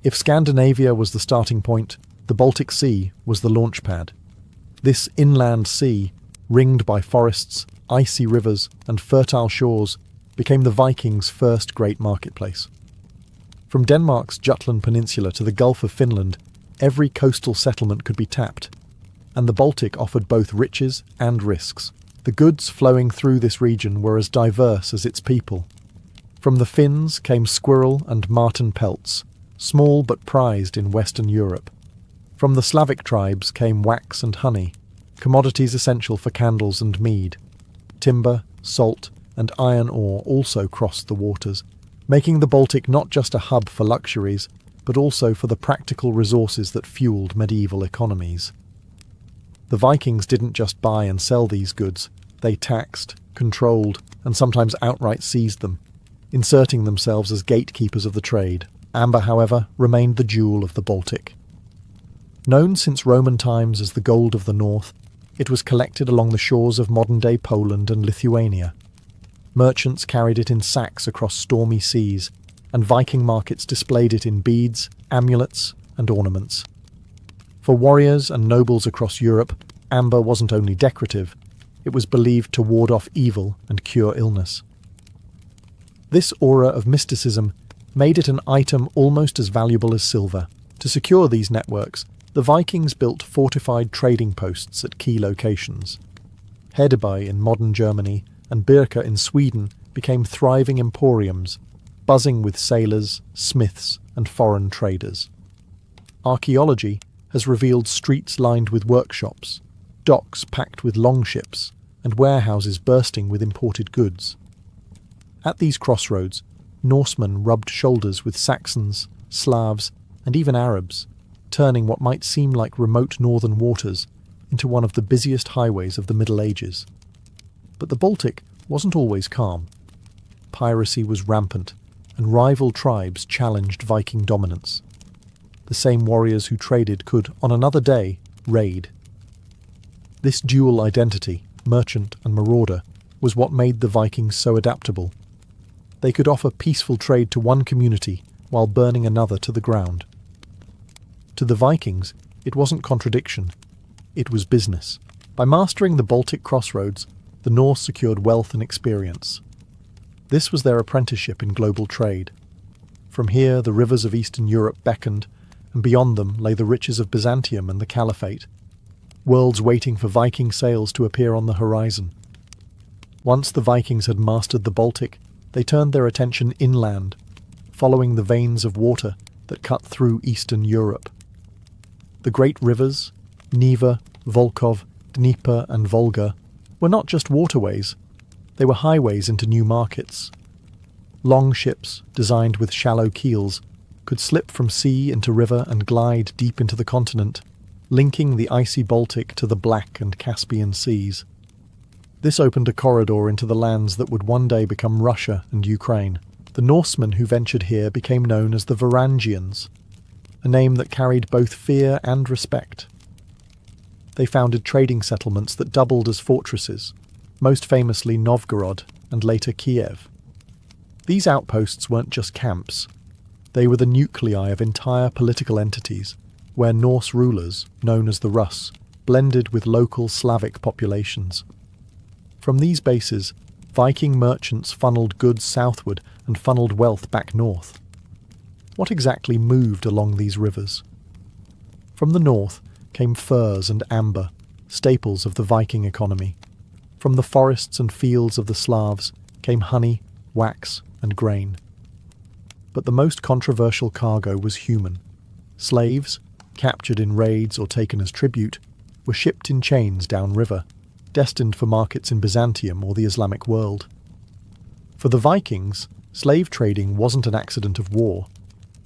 If Scandinavia was the starting point, the Baltic Sea was the launch pad. This inland sea, ringed by forests, icy rivers, and fertile shores, became the Vikings' first great marketplace. From Denmark's Jutland Peninsula to the Gulf of Finland, every coastal settlement could be tapped, and the Baltic offered both riches and risks. The goods flowing through this region were as diverse as its people. From the Finns came squirrel and marten pelts, small but prized in Western Europe. From the Slavic tribes came wax and honey, commodities essential for candles and mead. Timber, salt, and iron ore also crossed the waters, making the Baltic not just a hub for luxuries, but also for the practical resources that fueled medieval economies. The Vikings didn't just buy and sell these goods, they taxed, controlled, and sometimes outright seized them, inserting themselves as gatekeepers of the trade. Amber, however, remained the jewel of the Baltic. Known since Roman times as the gold of the north, it was collected along the shores of modern-day Poland and Lithuania. Merchants carried it in sacks across stormy seas, and Viking markets displayed it in beads, amulets, and ornaments. For warriors and nobles across Europe, amber wasn't only decorative, it was believed to ward off evil and cure illness. This aura of mysticism made it an item almost as valuable as silver. To secure these networks, the Vikings built fortified trading posts at key locations. Hedeby in modern Germany and Birka in Sweden became thriving emporiums, buzzing with sailors, smiths, and foreign traders. Archaeology has revealed streets lined with workshops, docks packed with longships, and warehouses bursting with imported goods. At these crossroads, Norsemen rubbed shoulders with Saxons, Slavs, and even Arabs, turning what might seem like remote northern waters into one of the busiest highways of the Middle Ages. But the Baltic wasn't always calm. Piracy was rampant, and rival tribes challenged Viking dominance. The same warriors who traded could, on another day, raid. This dual identity, merchant and marauder, was what made the Vikings so adaptable. They could offer peaceful trade to one community while burning another to the ground. To the Vikings, it wasn't contradiction, it was business. By mastering the Baltic crossroads, the Norse secured wealth and experience. This was their apprenticeship in global trade. From here, the rivers of Eastern Europe beckoned, and beyond them lay the riches of Byzantium and the Caliphate, worlds waiting for Viking sails to appear on the horizon. Once the Vikings had mastered the Baltic, they turned their attention inland, following the veins of water that cut through Eastern Europe. The great rivers, Neva, Volkhov, Dnieper, and Volga, were not just waterways, they were highways into new markets. Long ships, designed with shallow keels, could slip from sea into river and glide deep into the continent, linking the icy Baltic to the Black and Caspian seas. This opened a corridor into the lands that would one day become Russia and Ukraine. The Norsemen who ventured here became known as the Varangians, a name that carried both fear and respect. They founded trading settlements that doubled as fortresses, most famously Novgorod and later Kiev. These outposts weren't just camps. They were the nuclei of entire political entities, where Norse rulers, known as the Rus, blended with local Slavic populations. From these bases, Viking merchants funneled goods southward and funneled wealth back north. What exactly moved along these rivers? From the north came furs and amber, staples of the Viking economy. From the forests and fields of the Slavs came honey, wax, and grain. But the most controversial cargo was human. Slaves, captured in raids or taken as tribute, were shipped in chains downriver, destined for markets in Byzantium or the Islamic world. For the Vikings, slave trading wasn't an accident of war.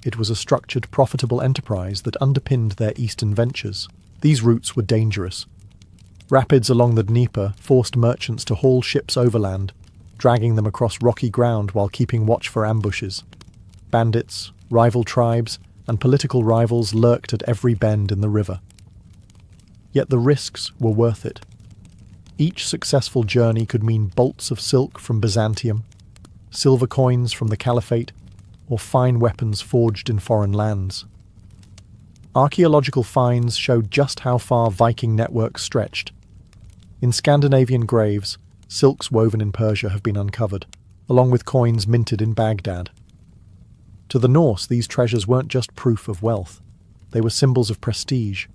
It was a structured, profitable enterprise that underpinned their eastern ventures. These routes were dangerous. Rapids along the Dnieper forced merchants to haul ships overland, dragging them across rocky ground while keeping watch for ambushes. Bandits, rival tribes, and political rivals lurked at every bend in the river. Yet the risks were worth it. Each successful journey could mean bolts of silk from Byzantium, silver coins from the Caliphate, or fine weapons forged in foreign lands. Archaeological finds showed just how far Viking networks stretched. In Scandinavian graves, silks woven in Persia have been uncovered, along with coins minted in Baghdad. To the Norse, these treasures weren't just proof of wealth. They were symbols of prestige,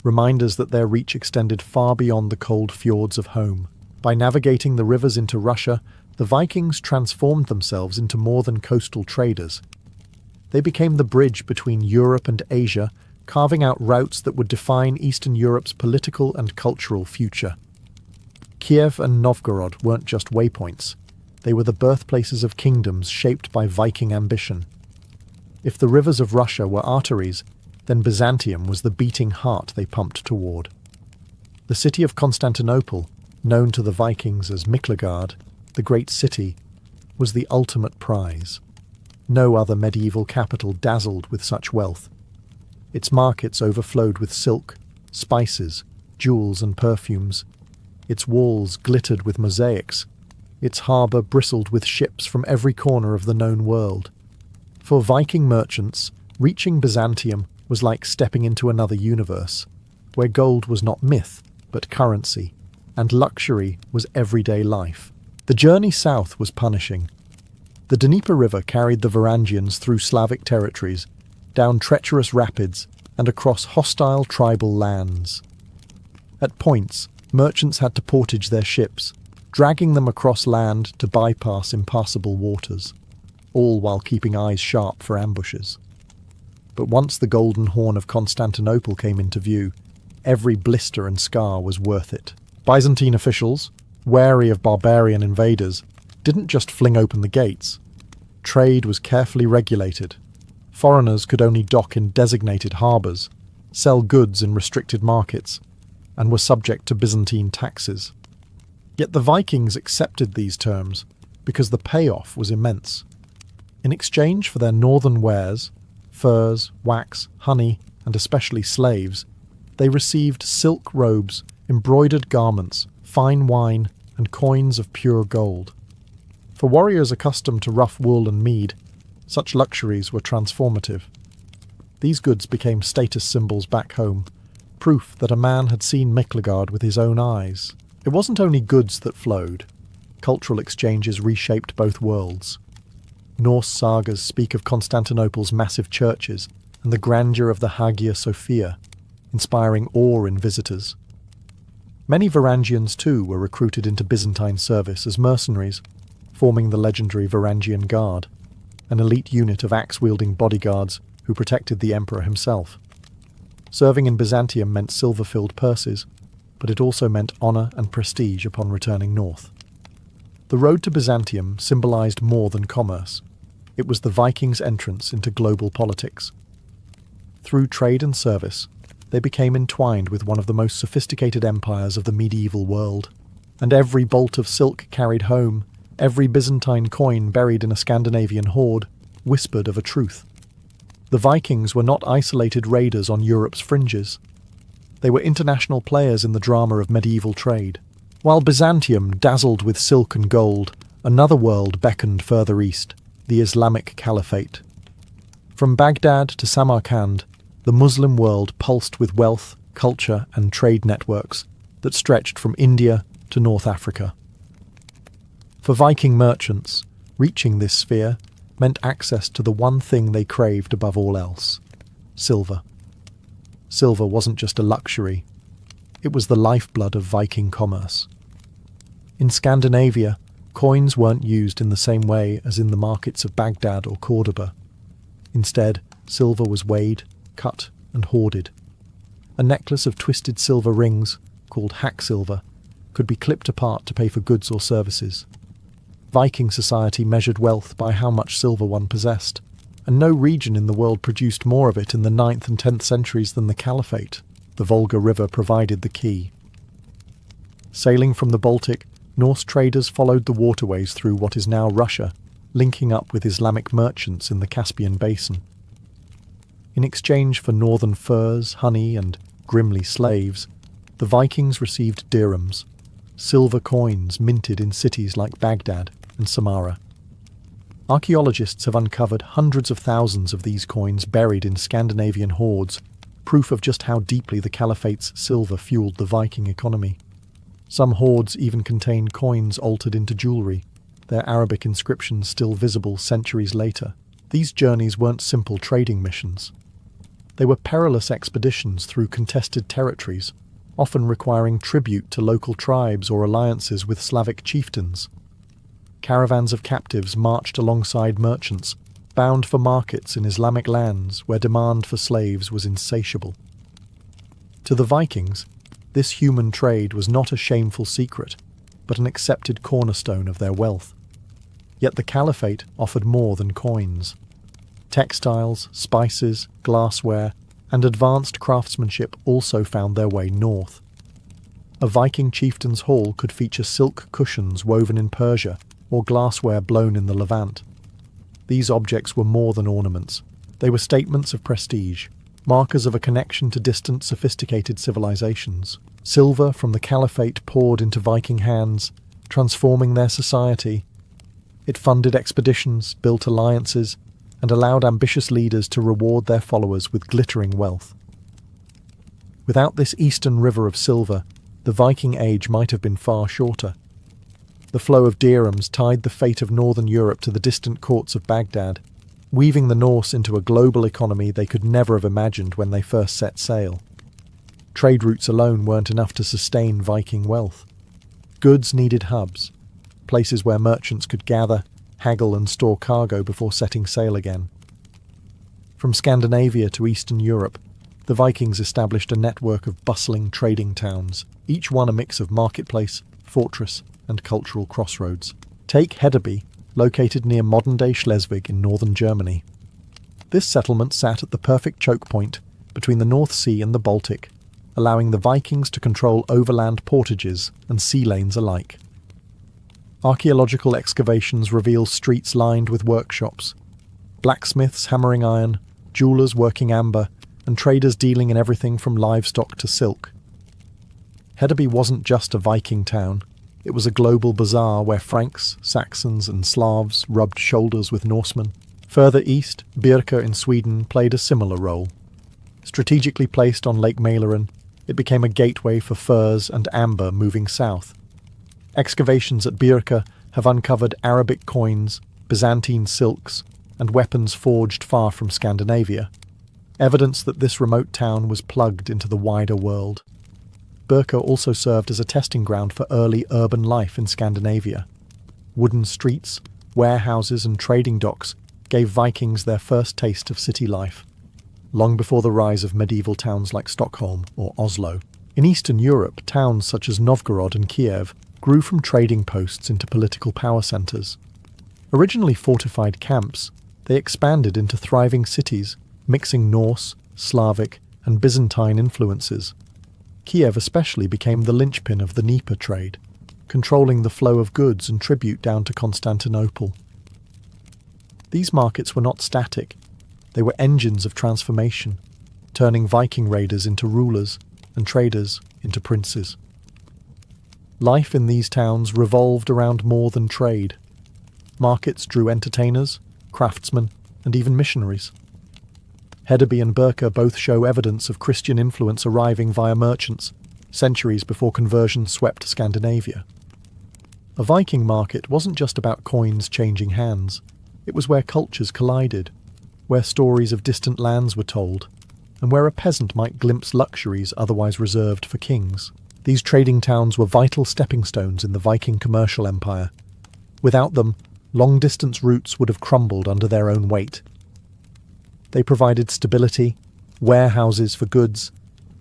reminders that their reach extended far beyond the cold fjords of home. By navigating the rivers into Russia, the Vikings transformed themselves into more than coastal traders. They became the bridge between Europe and Asia, carving out routes that would define Eastern Europe's political and cultural future. Kiev and Novgorod weren't just waypoints. They were the birthplaces of kingdoms shaped by Viking ambition. If the rivers of Russia were arteries, then Byzantium was the beating heart they pumped toward. The city of Constantinople, known to the Vikings as Miklagard, the great city, was the ultimate prize. No other medieval capital dazzled with such wealth. Its markets overflowed with silk, spices, jewels and perfumes. Its walls glittered with mosaics. Its harbour bristled with ships from every corner of the known world. For Viking merchants, reaching Byzantium was like stepping into another universe, where gold was not myth, but currency, and luxury was everyday life. The journey south was punishing. The Dnieper River carried the Varangians through Slavic territories, down treacherous rapids, and across hostile tribal lands. At points, merchants had to portage their ships, dragging them across land to bypass impassable waters, all while keeping eyes sharp for ambushes. But once the Golden Horn of Constantinople came into view, every blister and scar was worth it. Byzantine officials, wary of barbarian invaders, didn't just fling open the gates. Trade was carefully regulated. Foreigners could only dock in designated harbours, sell goods in restricted markets, and were subject to Byzantine taxes. Yet the Vikings accepted these terms because the payoff was immense. In exchange for their northern wares, furs, wax, honey, and especially slaves, they received silk robes, embroidered garments, fine wine, and coins of pure gold. For warriors accustomed to rough wool and mead, such luxuries were transformative. These goods became status symbols back home, proof that a man had seen Miklagard with his own eyes. It wasn't only goods that flowed. Cultural exchanges reshaped both worlds. Norse sagas speak of Constantinople's massive churches and the grandeur of the Hagia Sophia, inspiring awe in visitors. Many Varangians, too, were recruited into Byzantine service as mercenaries, forming the legendary Varangian Guard, an elite unit of axe-wielding bodyguards who protected the emperor himself. Serving in Byzantium meant silver-filled purses, but it also meant honour and prestige upon returning north. The road to Byzantium symbolised more than commerce. It was the Vikings' entrance into global politics. Through trade and service, they became entwined with one of the most sophisticated empires of the medieval world, and every bolt of silk carried home, every Byzantine coin buried in a Scandinavian hoard, whispered of a truth. The Vikings were not isolated raiders on Europe's fringes. They were international players in the drama of medieval trade. While Byzantium dazzled with silk and gold, another world beckoned further east, the Islamic Caliphate. From Baghdad to Samarkand, the Muslim world pulsed with wealth, culture, and trade networks that stretched from India to North Africa. For Viking merchants, reaching this sphere meant access to the one thing they craved above all else: silver. Silver wasn't just a luxury, it was the lifeblood of Viking commerce. In Scandinavia, coins weren't used in the same way as in the markets of Baghdad or Cordoba. Instead, silver was weighed, cut, and hoarded. A necklace of twisted silver rings, called hacksilver, could be clipped apart to pay for goods or services. Viking society measured wealth by how much silver one possessed, and no region in the world produced more of it in the 9th and 10th centuries than the Caliphate. the Volga River provided the key. Sailing from the Baltic, Norse traders followed the waterways through what is now Russia, linking up with Islamic merchants in the Caspian Basin. In exchange for northern furs, honey, and grimly slaves, the Vikings received dirhams, silver coins minted in cities like Baghdad and Samarra. Archaeologists have uncovered hundreds of thousands of these coins buried in Scandinavian hoards, proof of just how deeply the Caliphate's silver fueled the Viking economy. Some hoards even contain coins altered into jewellery, their Arabic inscriptions still visible centuries later. These journeys weren't simple trading missions. They were perilous expeditions through contested territories, often requiring tribute to local tribes or alliances with Slavic chieftains. Caravans of captives marched alongside merchants, bound for markets in Islamic lands where demand for slaves was insatiable. To the Vikings, this human trade was not a shameful secret, but an accepted cornerstone of their wealth. Yet the Caliphate offered more than coins. Textiles, spices, glassware, and advanced craftsmanship also found their way north. A Viking chieftain's hall could feature silk cushions woven in Persia or glassware blown in the Levant. These objects were more than ornaments. They were statements of prestige, markers of a connection to distant, sophisticated civilizations. Silver from the Caliphate poured into Viking hands, transforming their society. It funded expeditions, built alliances, and allowed ambitious leaders to reward their followers with glittering wealth. Without this eastern river of silver, the Viking Age might have been far shorter. The flow of dirhams tied the fate of northern Europe to the distant courts of Baghdad, weaving the Norse into a global economy they could never have imagined when they first set sail. Trade routes alone weren't enough to sustain Viking wealth. Goods needed hubs, places where merchants could gather, haggle and store cargo before setting sail again. From Scandinavia to Eastern Europe, the Vikings established a network of bustling trading towns, each one a mix of marketplace, fortress, and cultural crossroads. Take Hedeby, located near modern-day Schleswig in northern Germany. This settlement sat at the perfect choke point between the North Sea and the Baltic, allowing the Vikings to control overland portages and sea lanes alike. Archaeological excavations reveal streets lined with workshops, blacksmiths hammering iron, jewelers working amber, and traders dealing in everything from livestock to silk. Hedeby wasn't just a Viking town. It was a global bazaar where Franks, Saxons, and Slavs rubbed shoulders with Norsemen. Further east, Birka in Sweden played a similar role. Strategically placed on Lake Mälaren, it became a gateway for furs and amber moving south. Excavations at Birka have uncovered Arabic coins, Byzantine silks, and weapons forged far from Scandinavia, evidence that this remote town was plugged into the wider world. Birka also served as a testing ground for early urban life in Scandinavia. Wooden streets, warehouses, and trading docks gave Vikings their first taste of city life, long before the rise of medieval towns like Stockholm or Oslo. In Eastern Europe, towns such as Novgorod and Kiev grew from trading posts into political power centres. Originally fortified camps, they expanded into thriving cities, mixing Norse, Slavic, and Byzantine influences. Kiev especially became the linchpin of the Dnieper trade, controlling the flow of goods and tribute down to Constantinople. These markets were not static. They were engines of transformation, turning Viking raiders into rulers and traders into princes. Life in these towns revolved around more than trade. Markets drew entertainers, craftsmen, and even missionaries. Hedeby and Birka both show evidence of Christian influence arriving via merchants, centuries before conversion swept Scandinavia. A Viking market wasn't just about coins changing hands. It was where cultures collided, where stories of distant lands were told, and where a peasant might glimpse luxuries otherwise reserved for kings. These trading towns were vital stepping stones in the Viking commercial empire. Without them, long-distance routes would have crumbled under their own weight. They provided stability, warehouses for goods,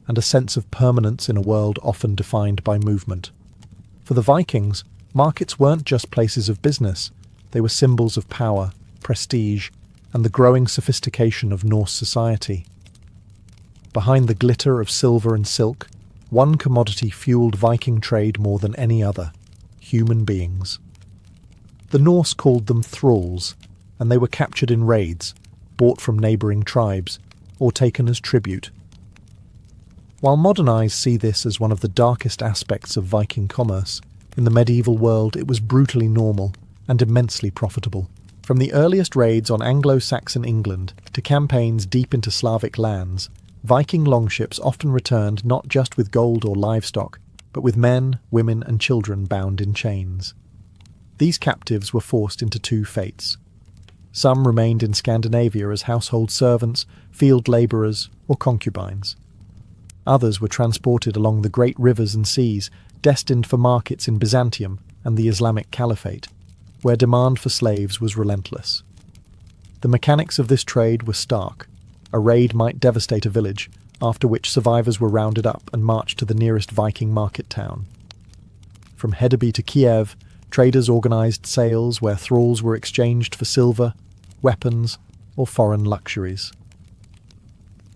and a sense of permanence in a world often defined by movement. For the Vikings, markets weren't just places of business. They were symbols of power, prestige, and the growing sophistication of Norse society. Behind the glitter of silver and silk, one commodity fueled Viking trade more than any other: human beings. The Norse called them thralls, and they were captured in raids, bought from neighbouring tribes, or taken as tribute. While modern eyes see this as one of the darkest aspects of Viking commerce, in the medieval world it was brutally normal and immensely profitable. From the earliest raids on Anglo-Saxon England to campaigns deep into Slavic lands, Viking longships often returned not just with gold or livestock, but with men, women and children bound in chains. These captives were forced into two fates. Some remained in Scandinavia as household servants, field labourers or concubines. Others were transported along the great rivers and seas, destined for markets in Byzantium and the Islamic Caliphate, where demand for slaves was relentless. The mechanics of this trade were stark. A raid might devastate a village, after which survivors were rounded up and marched to the nearest Viking market town. From Hedeby to Kiev, traders organised sales where thralls were exchanged for silver, weapons, or foreign luxuries.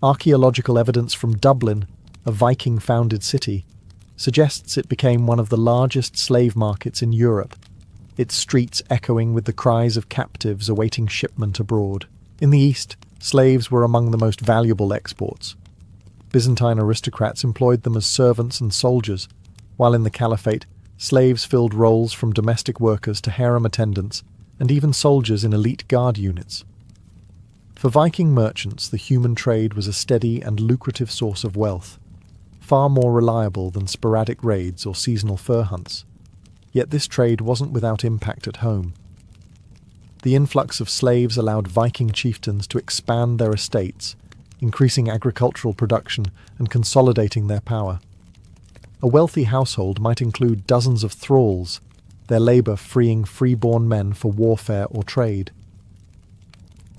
Archaeological evidence from Dublin, a Viking-founded city, suggests it became one of the largest slave markets in Europe, its streets echoing with the cries of captives awaiting shipment abroad. In the east, slaves were among the most valuable exports. Byzantine aristocrats employed them as servants and soldiers, while in the Caliphate, slaves filled roles from domestic workers to harem attendants, and even soldiers in elite guard units. For Viking merchants, the human trade was a steady and lucrative source of wealth, far more reliable than sporadic raids or seasonal fur hunts. Yet this trade wasn't without impact at home. The influx of slaves allowed Viking chieftains to expand their estates, increasing agricultural production and consolidating their power. A wealthy household might include dozens of thralls, their labour freeing freeborn men for warfare or trade.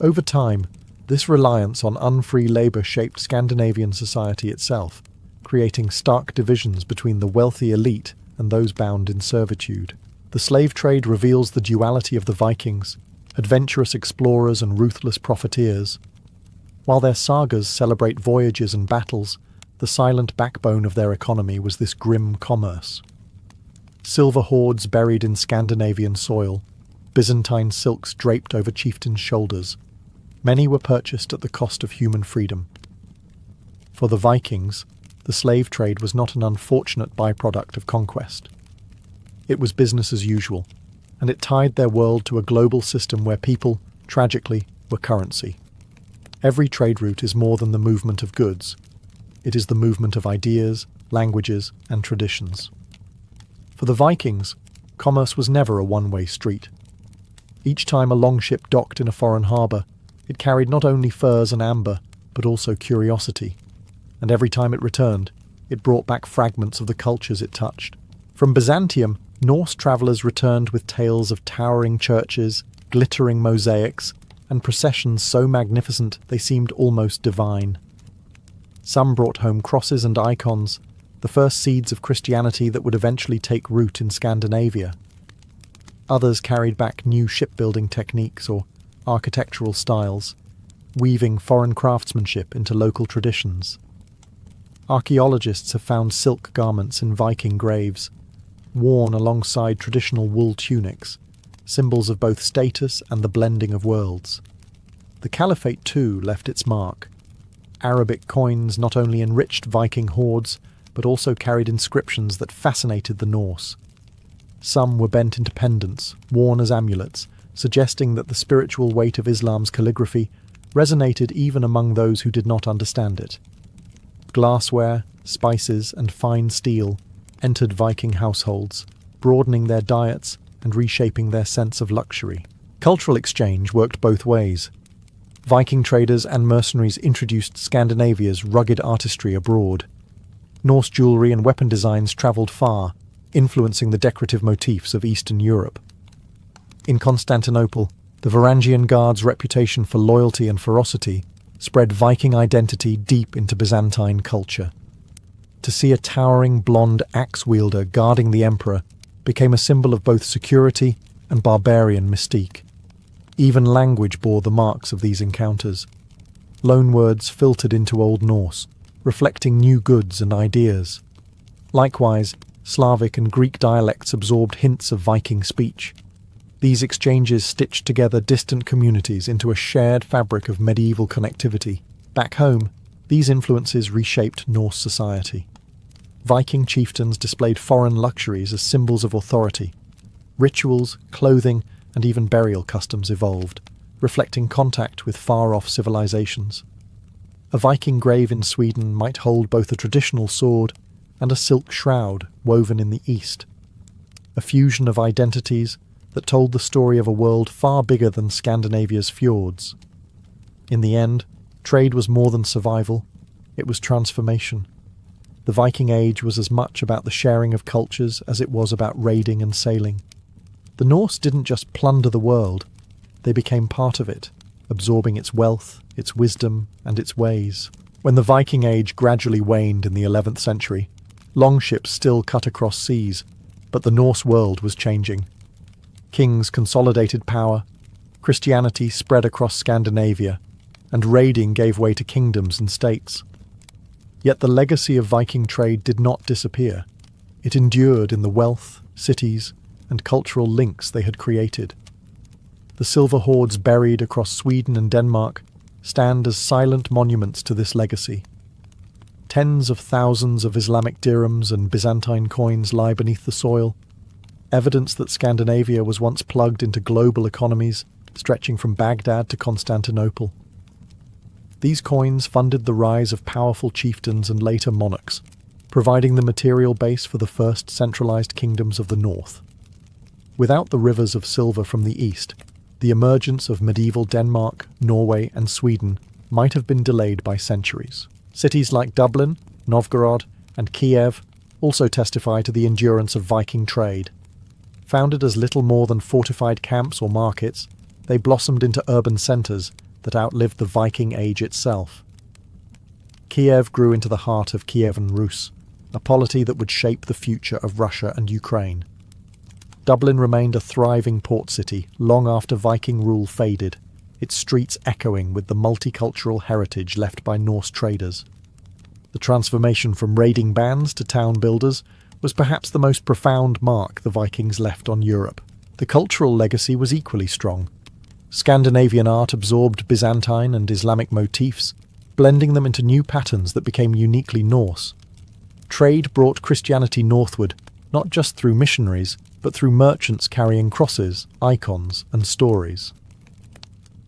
Over time, this reliance on unfree labour shaped Scandinavian society itself, creating stark divisions between the wealthy elite and those bound in servitude. The slave trade reveals the duality of the Vikings, adventurous explorers and ruthless profiteers. While their sagas celebrate voyages and battles, the silent backbone of their economy was this grim commerce. Silver hoards buried in Scandinavian soil, Byzantine silks draped over chieftains' shoulders. Many were purchased at the cost of human freedom. For the Vikings, the slave trade was not an unfortunate byproduct of conquest. It was business as usual, and it tied their world to a global system where people, tragically, were currency. Every trade route is more than the movement of goods. It is the movement of ideas, languages, and traditions. For the Vikings, commerce was never a one-way street. Each time a longship docked in a foreign harbour, it carried not only furs and amber, but also curiosity. And every time it returned, it brought back fragments of the cultures it touched. From Byzantium, Norse travellers returned with tales of towering churches, glittering mosaics, and processions so magnificent they seemed almost divine. Some brought home crosses and icons, the first seeds of Christianity that would eventually take root in Scandinavia. Others carried back new shipbuilding techniques or architectural styles, weaving foreign craftsmanship into local traditions. Archaeologists have found silk garments in Viking graves, worn alongside traditional wool tunics, symbols of both status and the blending of worlds. The Caliphate too left its mark. Arabic coins not only enriched Viking hoards, but also carried inscriptions that fascinated the Norse. Some were bent into pendants, worn as amulets, suggesting that the spiritual weight of Islam's calligraphy resonated even among those who did not understand it. Glassware, spices, and fine steel entered Viking households, broadening their diets and reshaping their sense of luxury. Cultural exchange worked both ways. Viking traders and mercenaries introduced Scandinavia's rugged artistry abroad. Norse jewellery and weapon designs travelled far, influencing the decorative motifs of Eastern Europe. In Constantinople, the Varangian Guard's reputation for loyalty and ferocity spread Viking identity deep into Byzantine culture. To see a towering blonde axe-wielder guarding the emperor became a symbol of both security and barbarian mystique. Even language bore the marks of these encounters. Loanwords filtered into Old Norse, reflecting new goods and ideas. Likewise, Slavic and Greek dialects absorbed hints of Viking speech. These exchanges stitched together distant communities into a shared fabric of medieval connectivity. Back home, these influences reshaped Norse society. Viking chieftains displayed foreign luxuries as symbols of authority. Rituals, clothing, and even burial customs evolved, reflecting contact with far-off civilizations. A Viking grave in Sweden might hold both a traditional sword and a silk shroud woven in the east. A fusion of identities that told the story of a world far bigger than Scandinavia's fjords. In the end, trade was more than survival, it was transformation. The Viking Age was as much about the sharing of cultures as it was about raiding and sailing. The Norse didn't just plunder the world, they became part of it, absorbing its wealth, its wisdom, and its ways. When the Viking Age gradually waned in the 11th century, longships still cut across seas, but the Norse world was changing. Kings consolidated power, Christianity spread across Scandinavia, and raiding gave way to kingdoms and states. Yet the legacy of Viking trade did not disappear. It endured in the wealth, cities, and cultural links they had created. The silver hoards buried across Sweden and Denmark stand as silent monuments to this legacy. Tens of thousands of Islamic dirhams and Byzantine coins lie beneath the soil, evidence that Scandinavia was once plugged into global economies, stretching from Baghdad to Constantinople. These coins funded the rise of powerful chieftains and later monarchs, providing the material base for the first centralized kingdoms of the north. Without the rivers of silver from the east, the emergence of medieval Denmark, Norway, and Sweden might have been delayed by centuries. Cities like Dublin, Novgorod, and Kiev also testify to the endurance of Viking trade. Founded as little more than fortified camps or markets, they blossomed into urban centres that outlived the Viking Age itself. Kiev grew into the heart of Kievan Rus, a polity that would shape the future of Russia and Ukraine. Dublin remained a thriving port city long after Viking rule faded, its streets echoing with the multicultural heritage left by Norse traders. The transformation from raiding bands to town builders was perhaps the most profound mark the Vikings left on Europe. The cultural legacy was equally strong. Scandinavian art absorbed Byzantine and Islamic motifs, blending them into new patterns that became uniquely Norse. Trade brought Christianity northward, not just through missionaries, but through merchants carrying crosses, icons, and stories.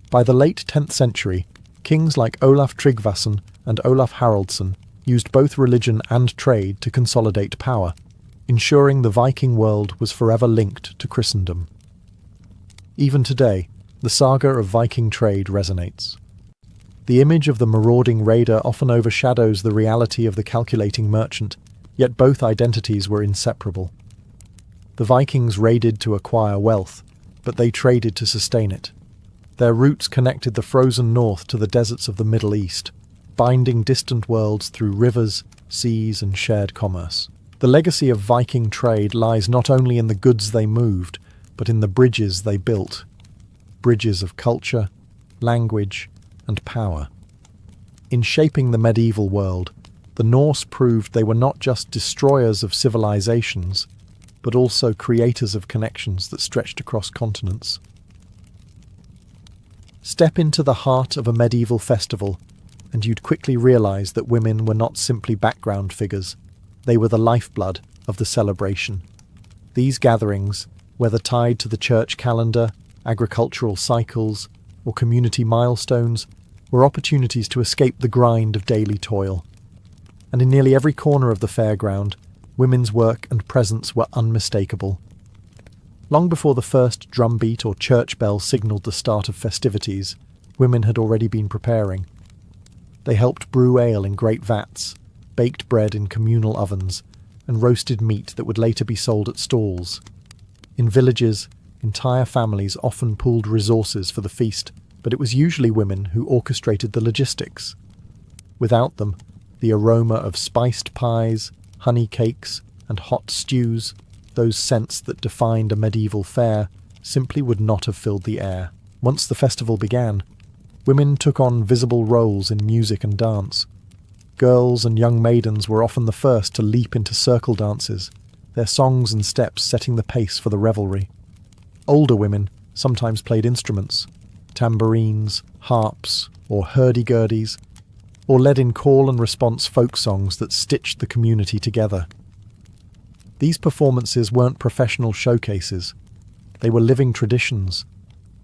By the late 10th century, kings like Olaf Tryggvason and Olaf Haraldsson used both religion and trade to consolidate power, ensuring the Viking world was forever linked to Christendom. Even today, the saga of Viking trade resonates. The image of the marauding raider often overshadows the reality of the calculating merchant, yet both identities were inseparable. The Vikings raided to acquire wealth, but they traded to sustain it. Their roots connected the frozen north to the deserts of the Middle East, binding distant worlds through rivers, seas, and shared commerce. The legacy of Viking trade lies not only in the goods they moved, but in the bridges they built. Bridges of culture, language, and power. In shaping the medieval world, the Norse proved they were not just destroyers of civilizations, but also creators of connections that stretched across continents. Step into the heart of a medieval festival, and you'd quickly realize that women were not simply background figures. They were the lifeblood of the celebration. These gatherings, whether tied to the church calendar, agricultural cycles, or community milestones, were opportunities to escape the grind of daily toil. And in nearly every corner of the fairground, women's work and presence were unmistakable. Long before the first drumbeat or church bell signalled the start of festivities, women had already been preparing. They helped brew ale in great vats, baked bread in communal ovens, and roasted meat that would later be sold at stalls. In villages, entire families often pooled resources for the feast, but it was usually women who orchestrated the logistics. Without them, the aroma of spiced pies, honey cakes, and hot stews, those scents that defined a medieval fair, simply would not have filled the air. Once the festival began, women took on visible roles in music and dance. Girls and young maidens were often the first to leap into circle dances, their songs and steps setting the pace for the revelry. Older women sometimes played instruments, tambourines, harps, or hurdy-gurdies, or led in call and response folk songs that stitched the community together. These performances weren't professional showcases, they were living traditions,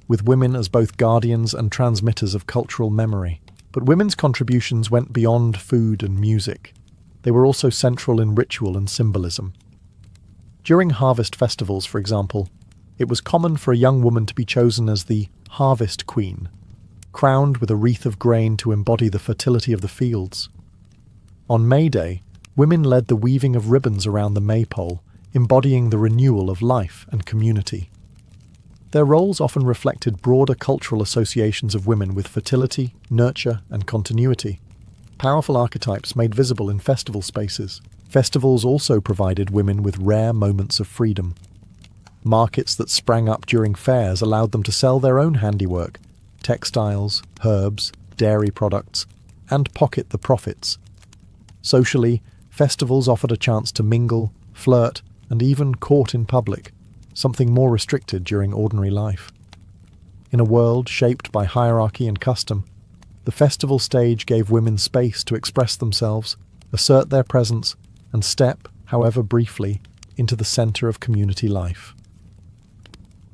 with women as both guardians and transmitters of cultural memory. But women's contributions went beyond food and music. They were also central in ritual and symbolism. During harvest festivals, for example, it was common for a young woman to be chosen as the harvest queen, crowned with a wreath of grain to embody the fertility of the fields. On May Day, women led the weaving of ribbons around the maypole, embodying the renewal of life and community. Their roles often reflected broader cultural associations of women with fertility, nurture, and continuity. Powerful archetypes made visible in festival spaces. Festivals also provided women with rare moments of freedom. Markets that sprang up during fairs allowed them to sell their own handiwork, textiles, herbs, dairy products, and pocket the profits. Socially, festivals offered a chance to mingle, flirt, and even court in public, something more restricted during ordinary life. In a world shaped by hierarchy and custom, the festival stage gave women space to express themselves, assert their presence, and step, however briefly, into the centre of community life.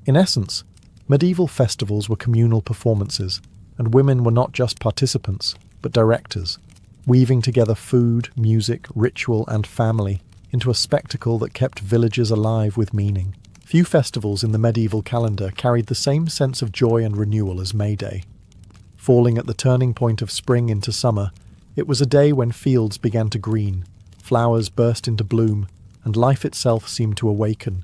In essence, medieval festivals were communal performances, and women were not just participants, but directors, weaving together food, music, ritual, and family into a spectacle that kept villages alive with meaning. Few festivals in the medieval calendar carried the same sense of joy and renewal as May Day. Falling at the turning point of spring into summer, it was a day when fields began to green, flowers burst into bloom, and life itself seemed to awaken.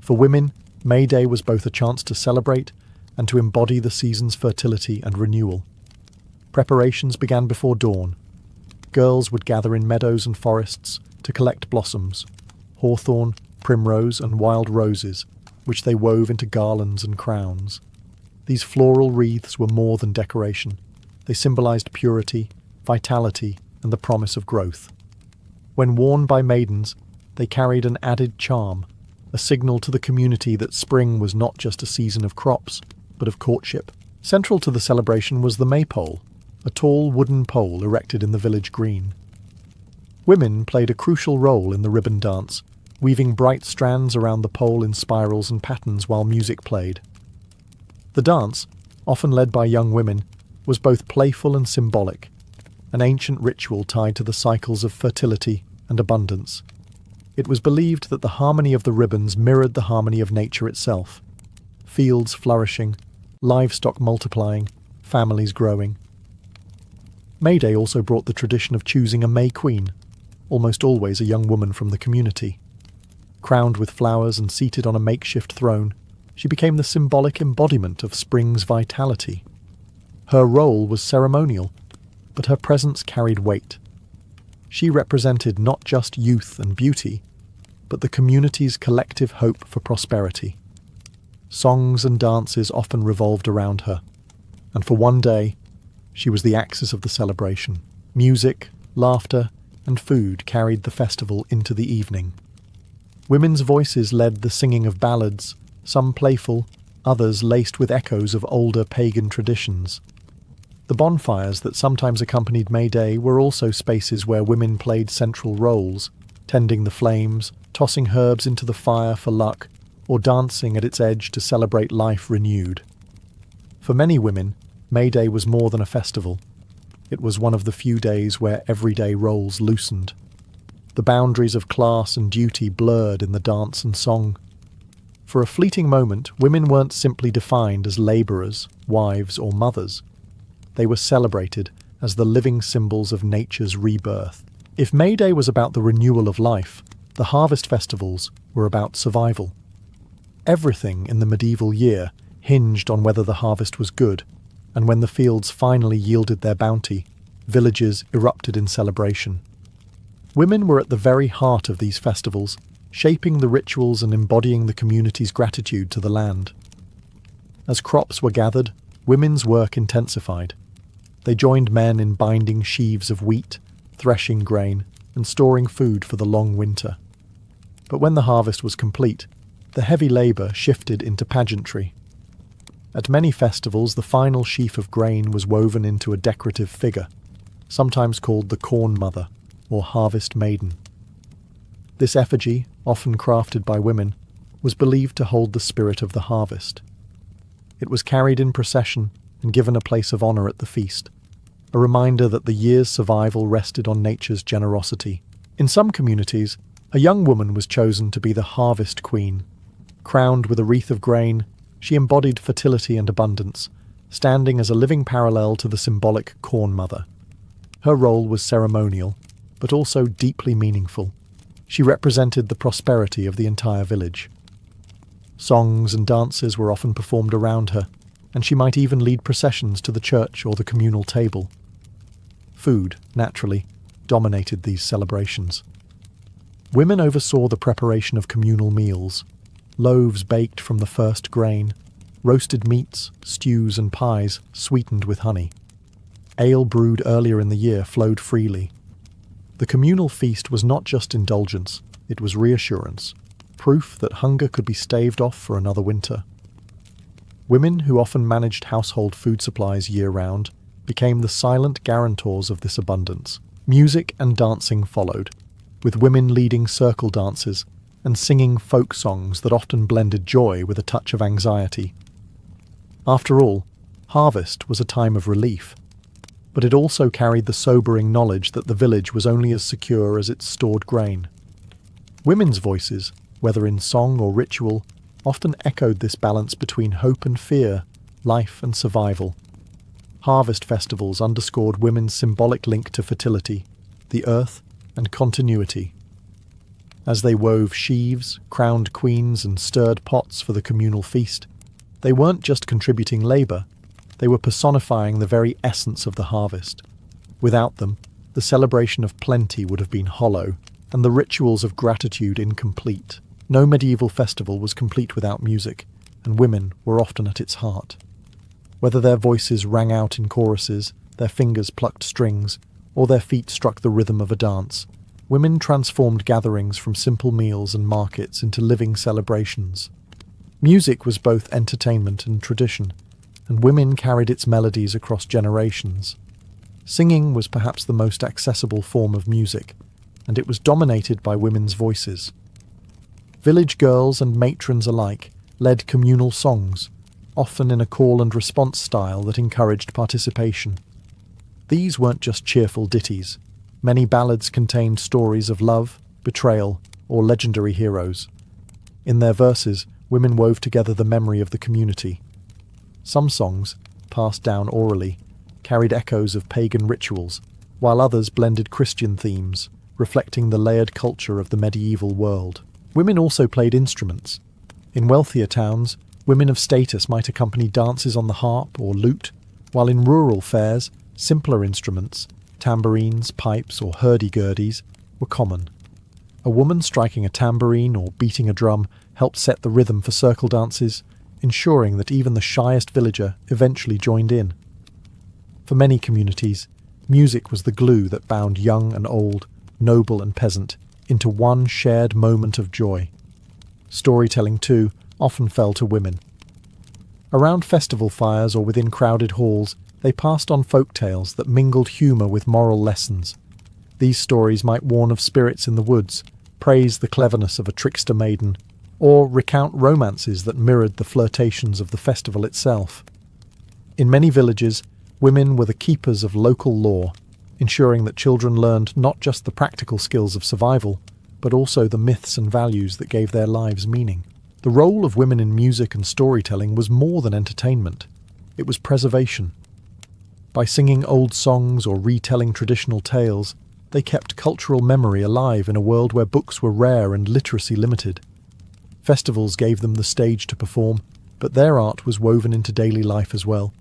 For women, May Day was both a chance to celebrate and to embody the season's fertility and renewal. Preparations began before dawn. Girls would gather in meadows and forests to collect blossoms, hawthorn, primrose, and wild roses, which they wove into garlands and crowns. These floral wreaths were more than decoration. They symbolized purity, vitality, and the promise of growth. When worn by maidens, they carried an added charm, a signal to the community that spring was not just a season of crops, but of courtship. Central to the celebration was the maypole, a tall wooden pole erected in the village green. Women played a crucial role in the ribbon dance, weaving bright strands around the pole in spirals and patterns while music played. The dance, often led by young women, was both playful and symbolic, an ancient ritual tied to the cycles of fertility and abundance. It was believed that the harmony of the ribbons mirrored the harmony of nature itself, fields flourishing, livestock multiplying, families growing. May Day also brought the tradition of choosing a May Queen, almost always a young woman from the community. Crowned with flowers and seated on a makeshift throne, she became the symbolic embodiment of spring's vitality. Her role was ceremonial, but her presence carried weight. She represented not just youth and beauty, but the community's collective hope for prosperity. Songs and dances often revolved around her, and for one day, she was the axis of the celebration. Music, laughter, and food carried the festival into the evening. Women's voices led the singing of ballads, some playful, others laced with echoes of older pagan traditions. The bonfires that sometimes accompanied May Day were also spaces where women played central roles, tending the flames, tossing herbs into the fire for luck, or dancing at its edge to celebrate life renewed. For many women, May Day was more than a festival. It was one of the few days where everyday roles loosened. The boundaries of class and duty blurred in the dance and song. For a fleeting moment, women weren't simply defined as labourers, wives, or mothers. They were celebrated as the living symbols of nature's rebirth. If May Day was about the renewal of life, the harvest festivals were about survival. Everything in the medieval year hinged on whether the harvest was good, and when the fields finally yielded their bounty, villages erupted in celebration. Women were at the very heart of these festivals, shaping the rituals and embodying the community's gratitude to the land. As crops were gathered, women's work intensified. They joined men in binding sheaves of wheat, threshing grain, and storing food for the long winter. But when the harvest was complete, the heavy labour shifted into pageantry. At many festivals, the final sheaf of grain was woven into a decorative figure, sometimes called the Corn Mother or Harvest Maiden. This effigy, often crafted by women, was believed to hold the spirit of the harvest. It was carried in procession and given a place of honour at the feast, a reminder that the year's survival rested on nature's generosity. In some communities, a young woman was chosen to be the harvest queen. Crowned with a wreath of grain, she embodied fertility and abundance, standing as a living parallel to the symbolic Corn Mother. Her role was ceremonial, but also deeply meaningful. She represented the prosperity of the entire village. Songs and dances were often performed around her, and she might even lead processions to the church or the communal table. Food, naturally, dominated these celebrations. Women oversaw the preparation of communal meals, loaves baked from the first grain, roasted meats, stews and pies sweetened with honey. Ale brewed earlier in the year flowed freely. The communal feast was not just indulgence, it was reassurance, proof that hunger could be staved off for another winter. Women, who often managed household food supplies year-round, became the silent guarantors of this abundance. Music and dancing followed, with women leading circle dances and singing folk songs that often blended joy with a touch of anxiety. After all, harvest was a time of relief, but it also carried the sobering knowledge that the village was only as secure as its stored grain. Women's voices, whether in song or ritual, often echoed this balance between hope and fear, life and survival. Harvest festivals underscored women's symbolic link to fertility, the earth, and continuity. As they wove sheaves, crowned queens, and stirred pots for the communal feast, they weren't just contributing labour, they were personifying the very essence of the harvest. Without them, the celebration of plenty would have been hollow, and the rituals of gratitude incomplete. No medieval festival was complete without music, and women were often at its heart. Whether their voices rang out in choruses, their fingers plucked strings, or their feet struck the rhythm of a dance, women transformed gatherings from simple meals and markets into living celebrations. Music was both entertainment and tradition, and women carried its melodies across generations. Singing was perhaps the most accessible form of music, and it was dominated by women's voices. Village girls and matrons alike led communal songs, often in a call and response style that encouraged participation. These weren't just cheerful ditties. Many ballads contained stories of love, betrayal, or legendary heroes. In their verses, women wove together the memory of the community. Some songs, passed down orally, carried echoes of pagan rituals, while others blended Christian themes, reflecting the layered culture of the medieval world. Women also played instruments. In wealthier towns, women of status might accompany dances on the harp or lute, while in rural fairs, simpler instruments, tambourines, pipes, or hurdy-gurdies, were common. A woman striking a tambourine or beating a drum helped set the rhythm for circle dances, ensuring that even the shyest villager eventually joined in. For many communities, music was the glue that bound young and old, noble and peasant, into one shared moment of joy. Storytelling, too, often fell to women. Around festival fires or within crowded halls, they passed on folk tales that mingled humour with moral lessons. These stories might warn of spirits in the woods, praise the cleverness of a trickster maiden, or recount romances that mirrored the flirtations of the festival itself. In many villages, women were the keepers of local law, ensuring that children learned not just the practical skills of survival, but also the myths and values that gave their lives meaning. The role of women in music and storytelling was more than entertainment. It was preservation. By singing old songs or retelling traditional tales, they kept cultural memory alive in a world where books were rare and literacy limited. Festivals gave them the stage to perform, but their art was woven into daily life as well,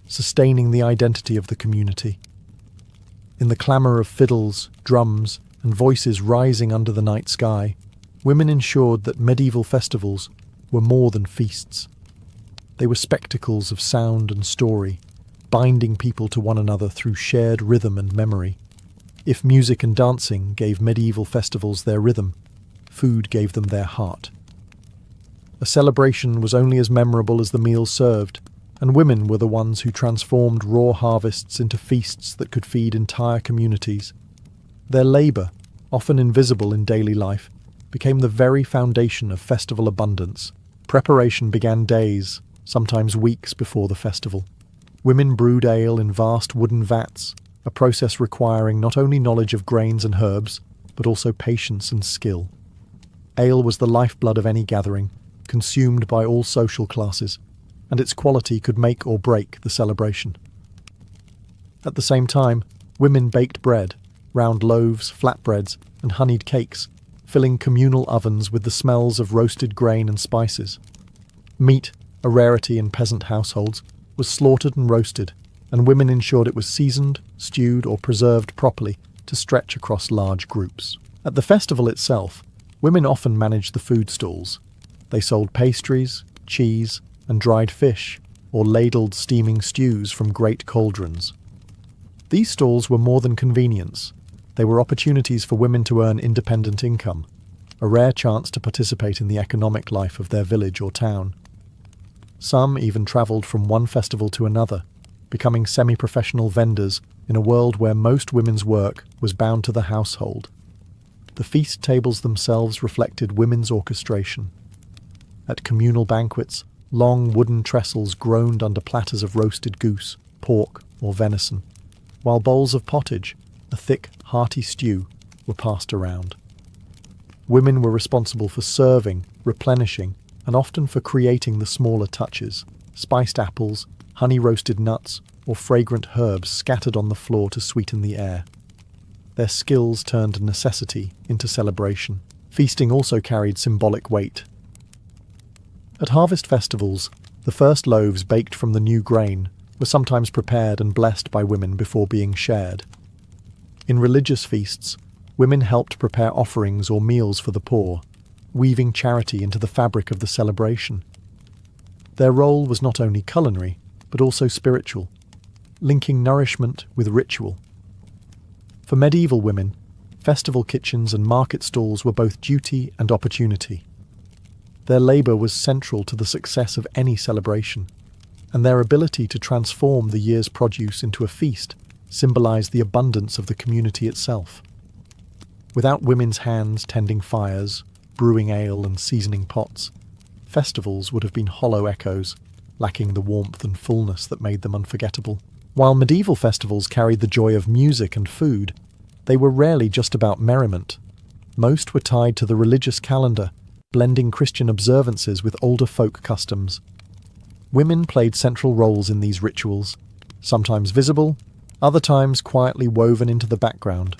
sustaining the identity of the community. In the clamour of fiddles, drums, and voices rising under the night sky, women ensured that medieval festivals were more than feasts. They were spectacles of sound and story, binding people to one another through shared rhythm and memory. If music and dancing gave medieval festivals their rhythm, food gave them their heart. A celebration was only as memorable as the meals served, and women were the ones who transformed raw harvests into feasts that could feed entire communities. Their labour, often invisible in daily life, became the very foundation of festival abundance. Preparation began days, sometimes weeks before the festival. Women brewed ale in vast wooden vats, a process requiring not only knowledge of grains and herbs, but also patience and skill. Ale was the lifeblood of any gathering, consumed by all social classes, and its quality could make or break the celebration. At the same time, women baked bread, round loaves, flatbreads, and honeyed cakes, filling communal ovens with the smells of roasted grain and spices. Meat, a rarity in peasant households, was slaughtered and roasted, and women ensured it was seasoned, stewed, or preserved properly to stretch across large groups. At the festival itself, women often managed the food stalls. They sold pastries, cheese, and dried fish, or ladled steaming stews from great cauldrons. These stalls were more than convenience. They were opportunities for women to earn independent income, a rare chance to participate in the economic life of their village or town. Some even travelled from one festival to another, becoming semi-professional vendors in a world where most women's work was bound to the household. The feast tables themselves reflected women's orchestration. At communal banquets, long wooden trestles groaned under platters of roasted goose, pork, or venison, while bowls of pottage, a thick, hearty stew, were passed around. Women were responsible for serving, replenishing, and often for creating the smaller touches, spiced apples, honey-roasted nuts, or fragrant herbs scattered on the floor to sweeten the air. Their skills turned necessity into celebration. Feasting also carried symbolic weight. At harvest festivals, the first loaves baked from the new grain were sometimes prepared and blessed by women before being shared. In religious feasts, women helped prepare offerings or meals for the poor, weaving charity into the fabric of the celebration. Their role was not only culinary, but also spiritual, linking nourishment with ritual. For medieval women, festival kitchens and market stalls were both duty and opportunity. Their labour was central to the success of any celebration, and their ability to transform the year's produce into a feast symbolised the abundance of the community itself. Without women's hands tending fires, brewing ale and seasoning pots, festivals would have been hollow echoes, lacking the warmth and fullness that made them unforgettable. While medieval festivals carried the joy of music and food, they were rarely just about merriment. Most were tied to the religious calendar, blending Christian observances with older folk customs. Women played central roles in these rituals, sometimes visible, other times quietly woven into the background,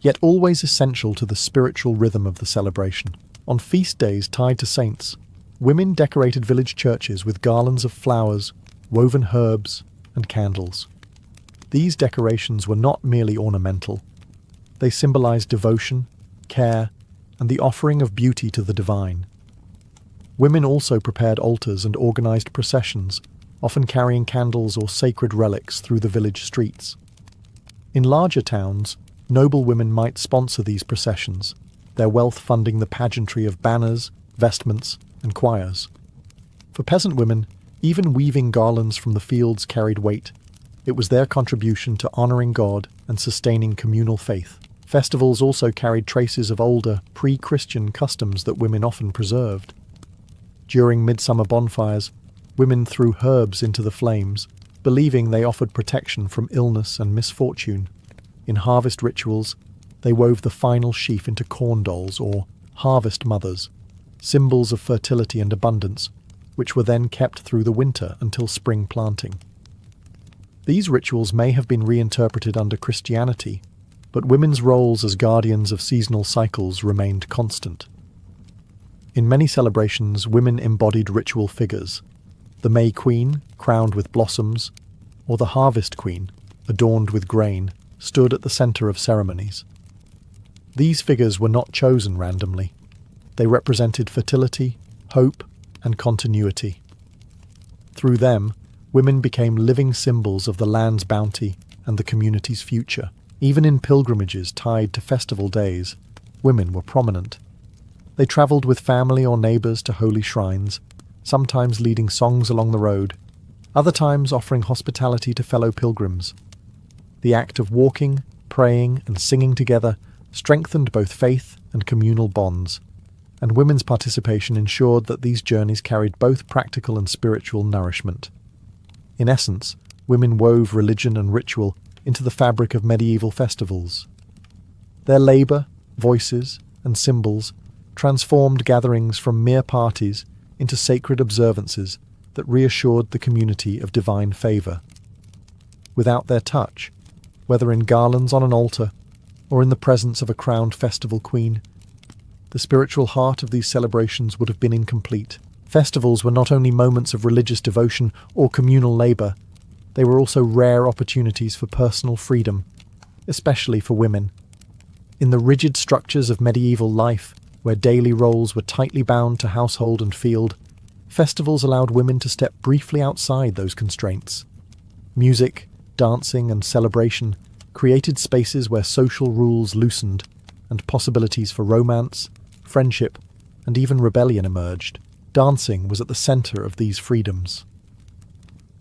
yet always essential to the spiritual rhythm of the celebration. On feast days tied to saints, women decorated village churches with garlands of flowers, woven herbs, and candles. These decorations were not merely ornamental. They symbolized devotion, care, and the offering of beauty to the divine. Women also prepared altars and organized processions, often carrying candles or sacred relics through the village streets. In larger towns, noble women might sponsor these processions, their wealth funding the pageantry of banners, vestments, and choirs. For peasant women, even weaving garlands from the fields carried weight. It was their contribution to honouring God and sustaining communal faith. Festivals also carried traces of older, pre-Christian customs that women often preserved. During midsummer bonfires, women threw herbs into the flames, believing they offered protection from illness and misfortune. In harvest rituals, they wove the final sheaf into corn dolls or harvest mothers, symbols of fertility and abundance, which were then kept through the winter until spring planting. These rituals may have been reinterpreted under Christianity, but women's roles as guardians of seasonal cycles remained constant. In many celebrations, women embodied ritual figures: the May Queen, crowned with blossoms, or the Harvest Queen, adorned with grain, stood at the centre of ceremonies. These figures were not chosen randomly. They represented fertility, hope, and continuity. Through them, women became living symbols of the land's bounty and the community's future. Even in pilgrimages tied to festival days, women were prominent. They travelled with family or neighbours to holy shrines, sometimes leading songs along the road, other times offering hospitality to fellow pilgrims. The act of walking, praying, and singing together strengthened both faith and communal bonds, and women's participation ensured that these journeys carried both practical and spiritual nourishment. In essence, women wove religion and ritual into the fabric of medieval festivals. Their labour, voices, and symbols transformed gatherings from mere parties into sacred observances that reassured the community of divine favour. Without their touch, whether in garlands on an altar or in the presence of a crowned festival queen, the spiritual heart of these celebrations would have been incomplete. Festivals were not only moments of religious devotion or communal labour, they were also rare opportunities for personal freedom, especially for women. In the rigid structures of medieval life, where daily roles were tightly bound to household and field, festivals allowed women to step briefly outside those constraints. Music, dancing, and celebration created spaces where social rules loosened and possibilities for romance, friendship, and even rebellion emerged. Dancing was at the centre of these freedoms.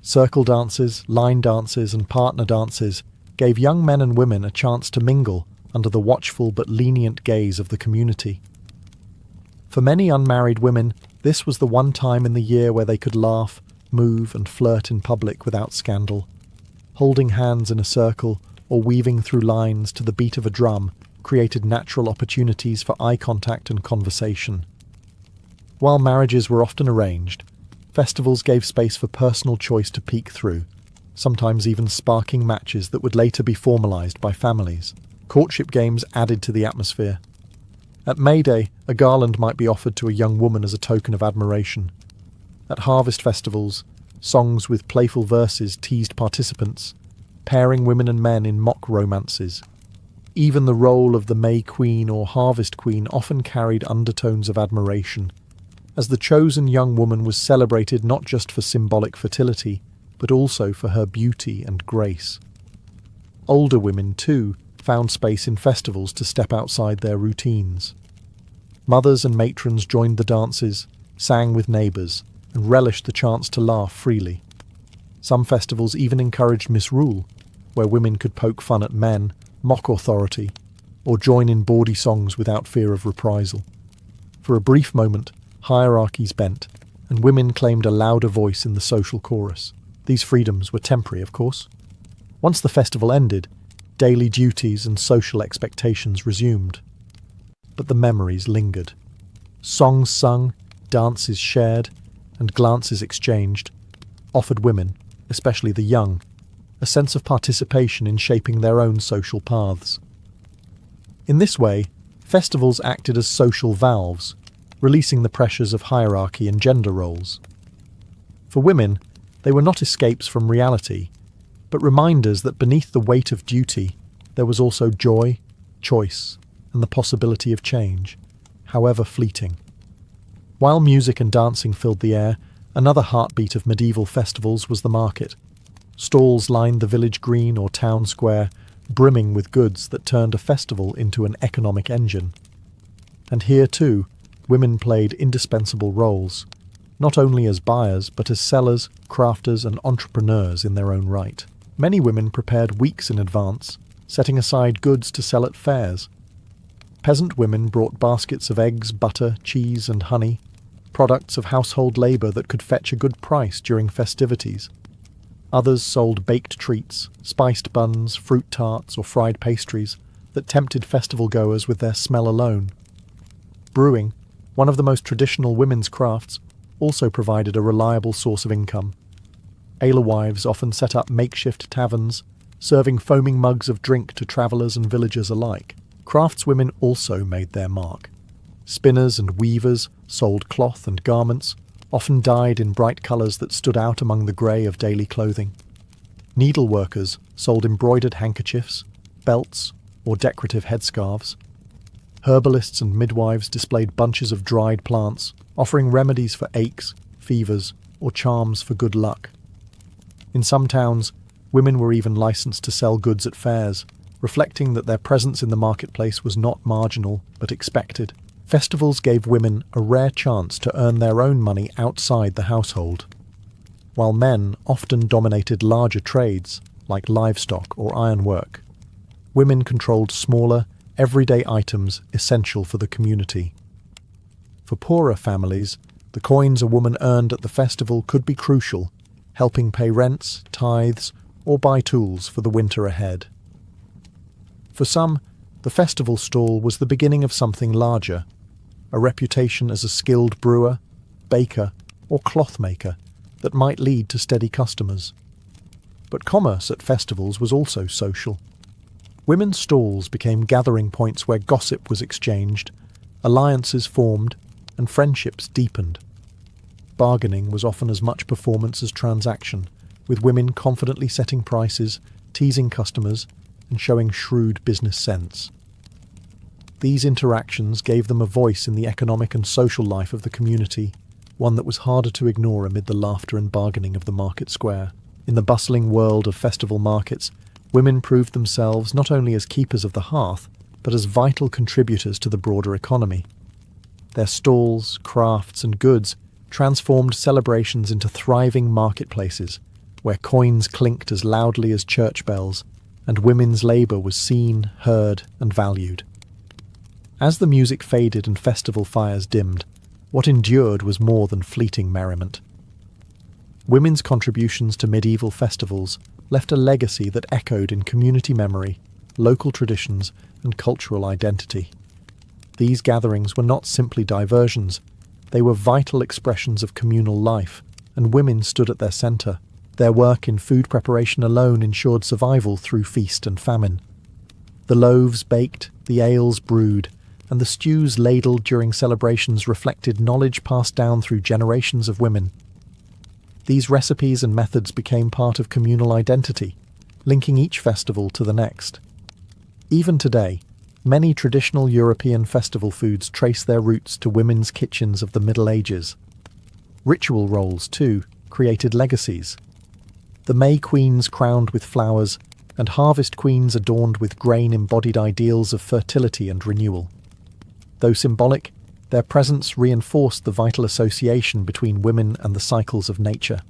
Circle dances, line dances, and partner dances gave young men and women a chance to mingle under the watchful but lenient gaze of the community. For many unmarried women, this was the one time in the year where they could laugh, move, and flirt in public without scandal. Holding hands in a circle or weaving through lines to the beat of a drum created natural opportunities for eye contact and conversation. While marriages were often arranged, festivals gave space for personal choice to peek through, sometimes even sparking matches that would later be formalised by families. Courtship games added to the atmosphere. At May Day, a garland might be offered to a young woman as a token of admiration. At harvest festivals, songs with playful verses teased participants, pairing women and men in mock romances. Even the role of the May Queen or Harvest Queen often carried undertones of admiration, as the chosen young woman was celebrated not just for symbolic fertility, but also for her beauty and grace. Older women, too, found space in festivals to step outside their routines. Mothers and matrons joined the dances, sang with neighbours, and relished the chance to laugh freely. Some festivals even encouraged misrule, where women could poke fun at men, mock authority, or join in bawdy songs without fear of reprisal. For a brief moment, hierarchies bent, and women claimed a louder voice in the social chorus. These freedoms were temporary, of course. Once the festival ended, daily duties and social expectations resumed. But the memories lingered. Songs sung, dances shared, and glances exchanged offered women, especially the young, a sense of participation in shaping their own social paths. In this way, festivals acted as social valves, releasing the pressures of hierarchy and gender roles. For women, they were not escapes from reality, but reminders that beneath the weight of duty, there was also joy, choice, and the possibility of change, however fleeting. While music and dancing filled the air, another heartbeat of medieval festivals was the market. Stalls lined the village green or town square, brimming with goods that turned a festival into an economic engine. And here, too, women played indispensable roles, not only as buyers but as sellers, crafters, and entrepreneurs in their own right. Many women prepared weeks in advance, setting aside goods to sell at fairs. Peasant women brought baskets of eggs, butter, cheese, and honey, products of household labour that could fetch a good price during festivities. Others sold baked treats, spiced buns, fruit tarts, or fried pastries that tempted festival-goers with their smell alone. Brewing, one of the most traditional women's crafts, also provided a reliable source of income. Alewives often set up makeshift taverns, serving foaming mugs of drink to travellers and villagers alike. Craftswomen also made their mark. Spinners and weavers sold cloth and garments, often dyed in bright colours that stood out among the grey of daily clothing. Needleworkers sold embroidered handkerchiefs, belts, or decorative headscarves. Herbalists and midwives displayed bunches of dried plants, offering remedies for aches, fevers, or charms for good luck. In some towns, women were even licensed to sell goods at fairs, reflecting that their presence in the marketplace was not marginal but expected. Festivals gave women a rare chance to earn their own money outside the household. While men often dominated larger trades, like livestock or ironwork, women controlled smaller, everyday items essential for the community. For poorer families, the coins a woman earned at the festival could be crucial, helping pay rents, tithes, or buy tools for the winter ahead. For some, the festival stall was the beginning of something larger, a reputation as a skilled brewer, baker, or cloth maker that might lead to steady customers. But commerce at festivals was also social. Women's stalls became gathering points where gossip was exchanged, alliances formed, and friendships deepened. Bargaining was often as much performance as transaction, with women confidently setting prices, teasing customers, and showing shrewd business sense. These interactions gave them a voice in the economic and social life of the community, one that was harder to ignore amid the laughter and bargaining of the market square. In the bustling world of festival markets, women proved themselves not only as keepers of the hearth, but as vital contributors to the broader economy. Their stalls, crafts, and goods transformed celebrations into thriving marketplaces, where coins clinked as loudly as church bells, and women's labour was seen, heard, and valued. As the music faded and festival fires dimmed, what endured was more than fleeting merriment. Women's contributions to medieval festivals left a legacy that echoed in community memory, local traditions, and cultural identity. These gatherings were not simply diversions, they were vital expressions of communal life, and women stood at their centre. Their work in food preparation alone ensured survival through feast and famine. The loaves baked, the ales brewed, and the stews ladled during celebrations reflected knowledge passed down through generations of women. These recipes and methods became part of communal identity, linking each festival to the next. Even today, many traditional European festival foods trace their roots to women's kitchens of the Middle Ages. Ritual roles, too, created legacies. The May Queens crowned with flowers, and Harvest Queens adorned with grain embodied ideals of fertility and renewal. Though symbolic, their presence reinforced the vital association between women and the cycles of nature.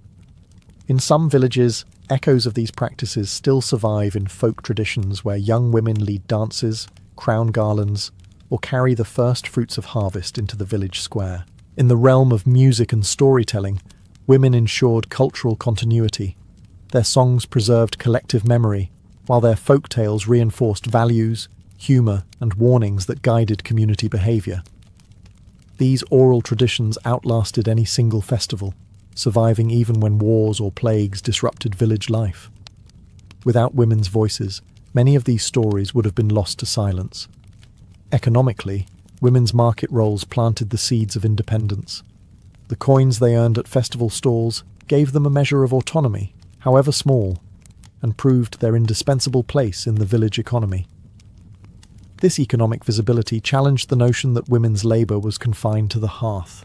In some villages, echoes of these practices still survive in folk traditions where young women lead dances, crown garlands, or carry the first fruits of harvest into the village square. In the realm of music and storytelling, women ensured cultural continuity. Their songs preserved collective memory, while their folk tales reinforced values, humour, and warnings that guided community behaviour. These oral traditions outlasted any single festival, surviving even when wars or plagues disrupted village life. Without women's voices, many of these stories would have been lost to silence. Economically, women's market roles planted the seeds of independence. The coins they earned at festival stalls gave them a measure of autonomy, however small, and proved their indispensable place in the village economy. This economic visibility challenged the notion that women's labour was confined to the hearth.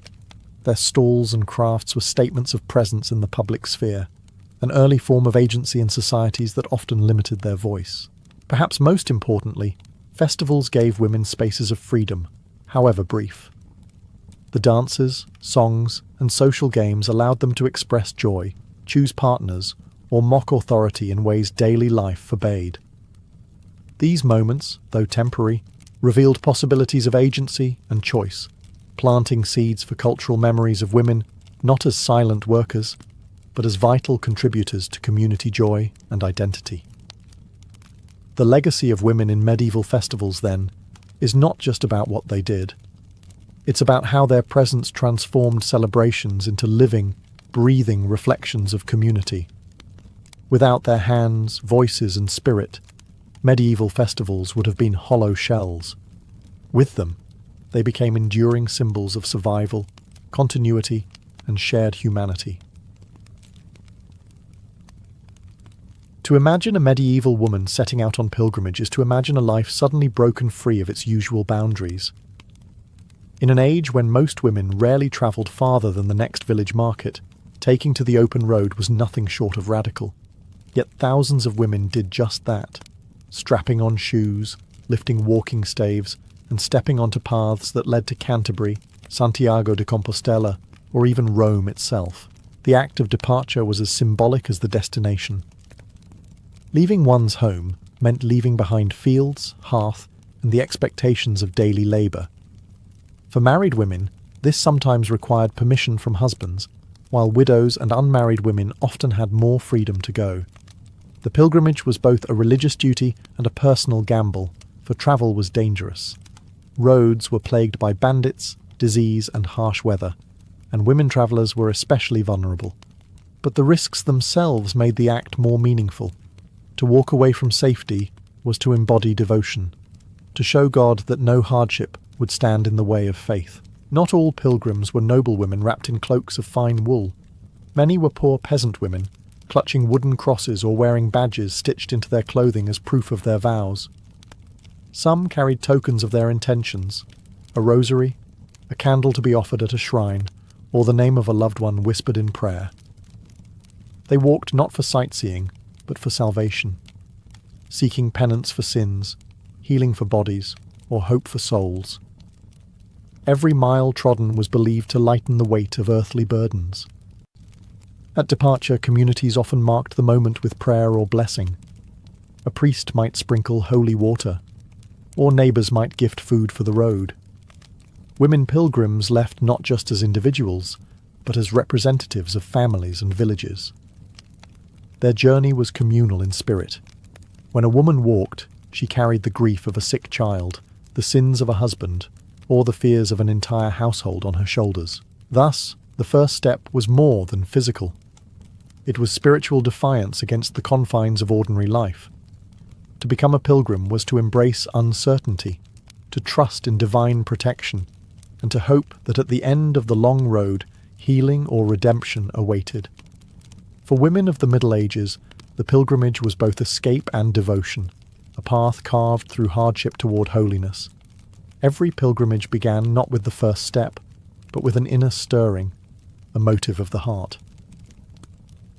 Their stalls and crafts were statements of presence in the public sphere, an early form of agency in societies that often limited their voice. Perhaps most importantly, festivals gave women spaces of freedom, however brief. The dances, songs, and social games allowed them to express joy, choose partners, or mock authority in ways daily life forbade. These moments, though temporary, revealed possibilities of agency and choice, planting seeds for cultural memories of women not as silent workers, but as vital contributors to community joy and identity. The legacy of women in medieval festivals, then, is not just about what they did. It's about how their presence transformed celebrations into living, breathing reflections of community. Without their hands, voices, and spirit, medieval festivals would have been hollow shells. With them, they became enduring symbols of survival, continuity, and shared humanity. To imagine a medieval woman setting out on pilgrimage is to imagine a life suddenly broken free of its usual boundaries. In an age when most women rarely travelled farther than the next village market, taking to the open road was nothing short of radical. Yet thousands of women did just that. strapping on shoes, lifting walking staves, and stepping onto paths that led to Canterbury, Santiago de Compostela, or even Rome itself. The act of departure was as symbolic as the destination. Leaving one's home meant leaving behind fields, hearth, and the expectations of daily labour. For married women, this sometimes required permission from husbands, while widows and unmarried women often had more freedom to go. The pilgrimage was both a religious duty and a personal gamble, for travel was dangerous. Roads were plagued by bandits, disease, and harsh weather, and women travellers were especially vulnerable. But the risks themselves made the act more meaningful. To walk away from safety was to embody devotion, to show God that no hardship would stand in the way of faith. Not all pilgrims were noblewomen wrapped in cloaks of fine wool. Many were poor peasant women, clutching wooden crosses or wearing badges stitched into their clothing as proof of their vows. Some carried tokens of their intentions, a rosary, a candle to be offered at a shrine, or the name of a loved one whispered in prayer. They walked not for sightseeing, but for salvation, seeking penance for sins, healing for bodies, or hope for souls. Every mile trodden was believed to lighten the weight of earthly burdens. At departure, communities often marked the moment with prayer or blessing. A priest might sprinkle holy water, or neighbours might gift food for the road. Women pilgrims left not just as individuals, but as representatives of families and villages. Their journey was communal in spirit. When a woman walked, she carried the grief of a sick child, the sins of a husband, or the fears of an entire household on her shoulders. Thus, the first step was more than physical. It was spiritual defiance against the confines of ordinary life. To become a pilgrim was to embrace uncertainty, to trust in divine protection, and to hope that at the end of the long road, healing or redemption awaited. For women of the Middle Ages, the pilgrimage was both escape and devotion, a path carved through hardship toward holiness. Every pilgrimage began not with the first step, but with an inner stirring, a motive of the heart.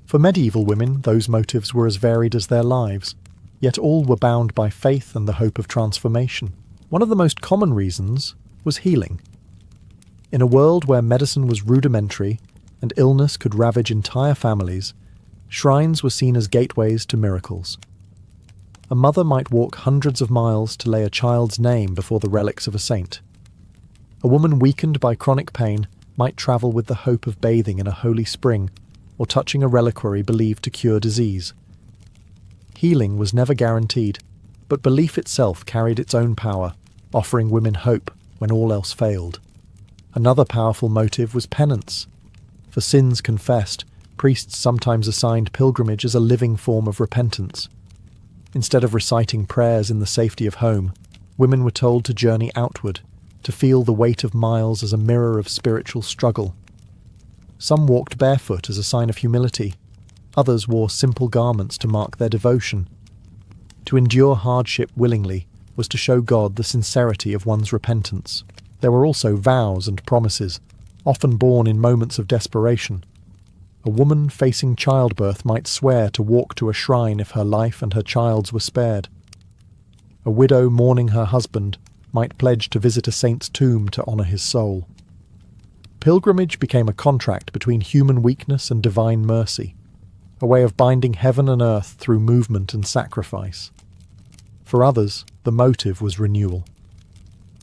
For medieval women, those motives were as varied as their lives, yet all were bound by faith and the hope of transformation. One of the most common reasons was healing. In a world where medicine was rudimentary and illness could ravage entire families, shrines were seen as gateways to miracles. A mother might walk hundreds of miles to lay a child's name before the relics of a saint. A woman weakened by chronic pain might travel with the hope of bathing in a holy spring or touching a reliquary believed to cure disease. Healing was never guaranteed, but belief itself carried its own power, offering women hope when all else failed. Another powerful motive was penance. For sins confessed, priests sometimes assigned pilgrimage as a living form of repentance. Instead of reciting prayers in the safety of home, women were told to journey outward, to feel the weight of miles as a mirror of spiritual struggle. Some walked barefoot as a sign of humility. Others wore simple garments to mark their devotion. To endure hardship willingly was to show God the sincerity of one's repentance. There were also vows and promises, often born in moments of desperation. A woman facing childbirth might swear to walk to a shrine if her life and her child's were spared. A widow mourning her husband might pledge to visit a saint's tomb to honour his soul. Pilgrimage became a contract between human weakness and divine mercy, a way of binding heaven and earth through movement and sacrifice. For others, the motive was renewal.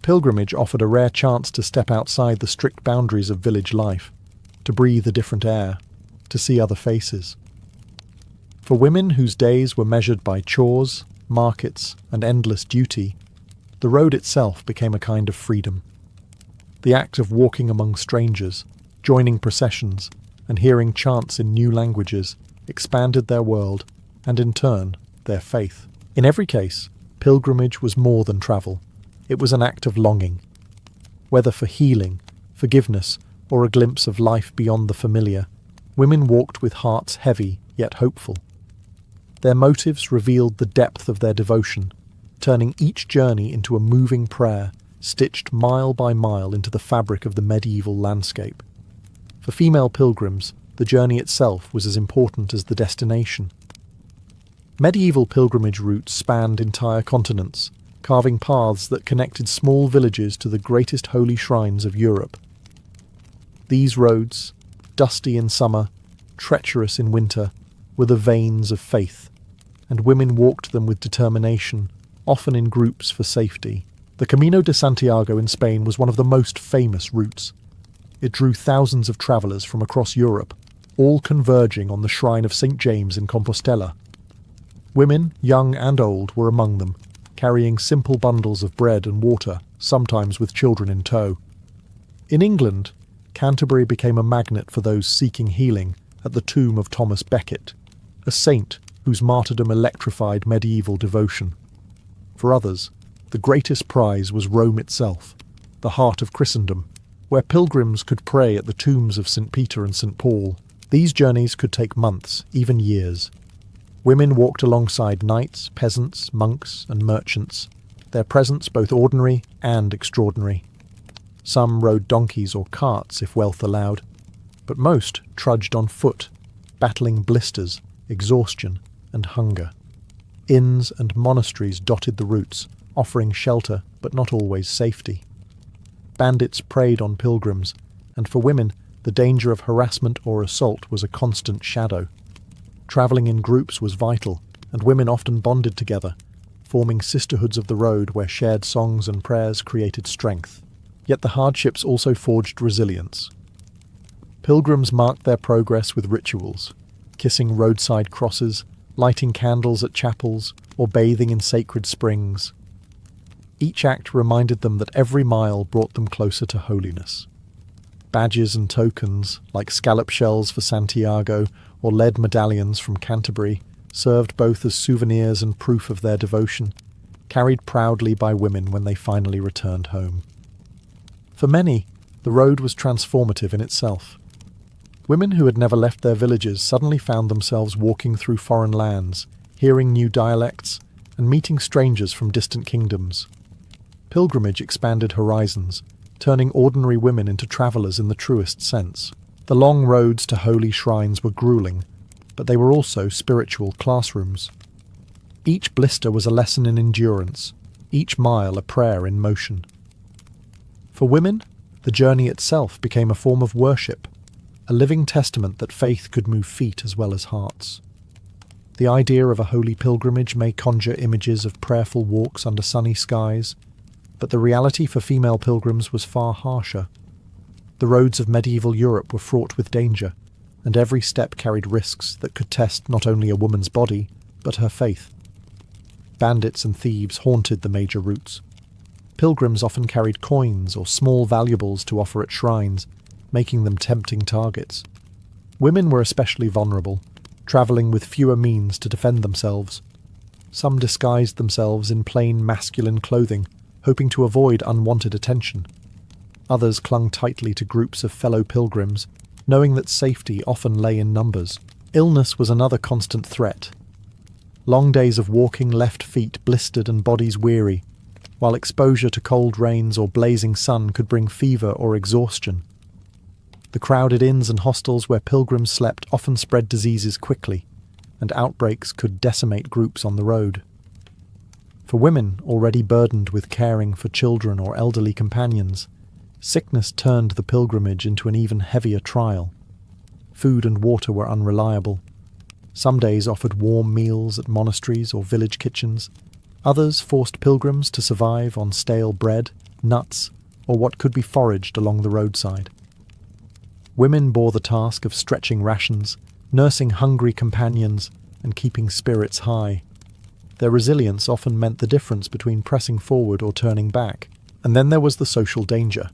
Pilgrimage offered a rare chance to step outside the strict boundaries of village life, to breathe a different air, to see other faces. For women whose days were measured by chores, markets, and endless duty, the road itself became a kind of freedom. The act of walking among strangers, joining processions, and hearing chants in new languages expanded their world, and in turn, their faith. In every case, pilgrimage was more than travel. It was an act of longing. Whether for healing, forgiveness, or a glimpse of life beyond the familiar, women walked with hearts heavy yet hopeful. Their motives revealed the depth of their devotion, turning each journey into a moving prayer, stitched mile by mile into the fabric of the medieval landscape. For female pilgrims, the journey itself was as important as the destination. Medieval pilgrimage routes spanned entire continents, carving paths that connected small villages to the greatest holy shrines of Europe. These roads, dusty in summer, treacherous in winter, were the veins of faith, and women walked them with determination, often in groups for safety. The Camino de Santiago in Spain was one of the most famous routes. It drew thousands of travellers from across Europe, all converging on the shrine of St. James in Compostela. Women, young and old, were among them, carrying simple bundles of bread and water, sometimes with children in tow. In England, Canterbury became a magnet for those seeking healing at the tomb of Thomas Becket, a saint whose martyrdom electrified medieval devotion. For others, the greatest prize was Rome itself, the heart of Christendom, where pilgrims could pray at the tombs of St. Peter and St. Paul. These journeys could take months, even years. Women walked alongside knights, peasants, monks, and merchants, their presence both ordinary and extraordinary. Some rode donkeys or carts if wealth allowed, but most trudged on foot, battling blisters, exhaustion, and hunger. Inns and monasteries dotted the routes, offering shelter but not always safety. Bandits preyed on pilgrims, and for women, the danger of harassment or assault was a constant shadow. Travelling in groups was vital, and women often bonded together, forming sisterhoods of the road where shared songs and prayers created strength. Yet the hardships also forged resilience. Pilgrims marked their progress with rituals, kissing roadside crosses, lighting candles at chapels, or bathing in sacred springs. Each act reminded them that every mile brought them closer to holiness. Badges and tokens, like scallop shells for Santiago or lead medallions from Canterbury, served both as souvenirs and proof of their devotion, carried proudly by women when they finally returned home. For many, the road was transformative in itself. Women who had never left their villages suddenly found themselves walking through foreign lands, hearing new dialects, and meeting strangers from distant kingdoms. Pilgrimage expanded horizons, turning ordinary women into travellers in the truest sense. The long roads to holy shrines were grueling, but they were also spiritual classrooms. Each blister was a lesson in endurance, each mile a prayer in motion. For women, the journey itself became a form of worship, a living testament that faith could move feet as well as hearts. The idea of a holy pilgrimage may conjure images of prayerful walks under sunny skies, but the reality for female pilgrims was far harsher. The roads of medieval Europe were fraught with danger, and every step carried risks that could test not only a woman's body, but her faith. Bandits and thieves haunted the major routes. Pilgrims often carried coins or small valuables to offer at shrines, making them tempting targets. Women were especially vulnerable, travelling with fewer means to defend themselves. Some disguised themselves in plain masculine clothing, hoping to avoid unwanted attention. Others clung tightly to groups of fellow pilgrims, knowing that safety often lay in numbers. Illness was another constant threat. Long days of walking left feet blistered and bodies weary, while exposure to cold rains or blazing sun could bring fever or exhaustion. The crowded inns and hostels where pilgrims slept often spread diseases quickly, and outbreaks could decimate groups on the road. For women already burdened with caring for children or elderly companions, sickness turned the pilgrimage into an even heavier trial. Food and water were unreliable. Some days offered warm meals at monasteries or village kitchens. Others forced pilgrims to survive on stale bread, nuts, or what could be foraged along the roadside. Women bore the task of stretching rations, nursing hungry companions, and keeping spirits high. Their resilience often meant the difference between pressing forward or turning back. And then there was the social danger.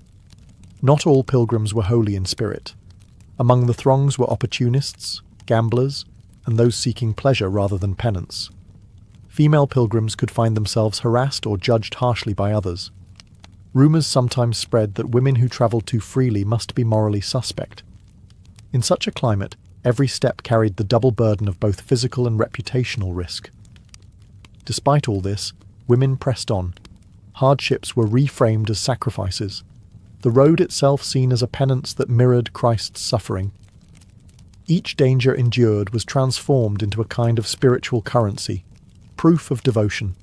Not all pilgrims were holy in spirit. Among the throngs were opportunists, gamblers, and those seeking pleasure rather than penance. Female pilgrims could find themselves harassed or judged harshly by others. Rumours sometimes spread that women who travelled too freely must be morally suspect. In such a climate, every step carried the double burden of both physical and reputational risk. Despite all this, women pressed on. Hardships were reframed as sacrifices, the road itself seen as a penance that mirrored Christ's suffering. Each danger endured was transformed into a kind of spiritual currency, proof of devotion.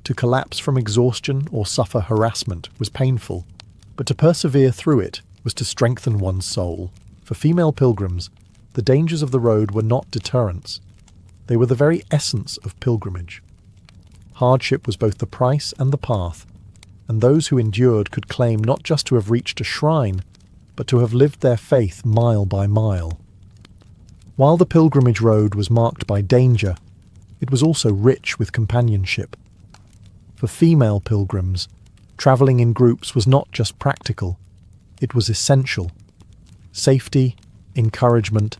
To collapse from exhaustion or suffer harassment was painful, but to persevere through it was to strengthen one's soul. For female pilgrims, the dangers of the road were not deterrents. They were the very essence of pilgrimage. Hardship was both the price and the path, and those who endured could claim not just to have reached a shrine, but to have lived their faith mile by mile. While the pilgrimage road was marked by danger, it was also rich with companionship. For female pilgrims, travelling in groups was not just practical, it was essential. Safety, encouragement,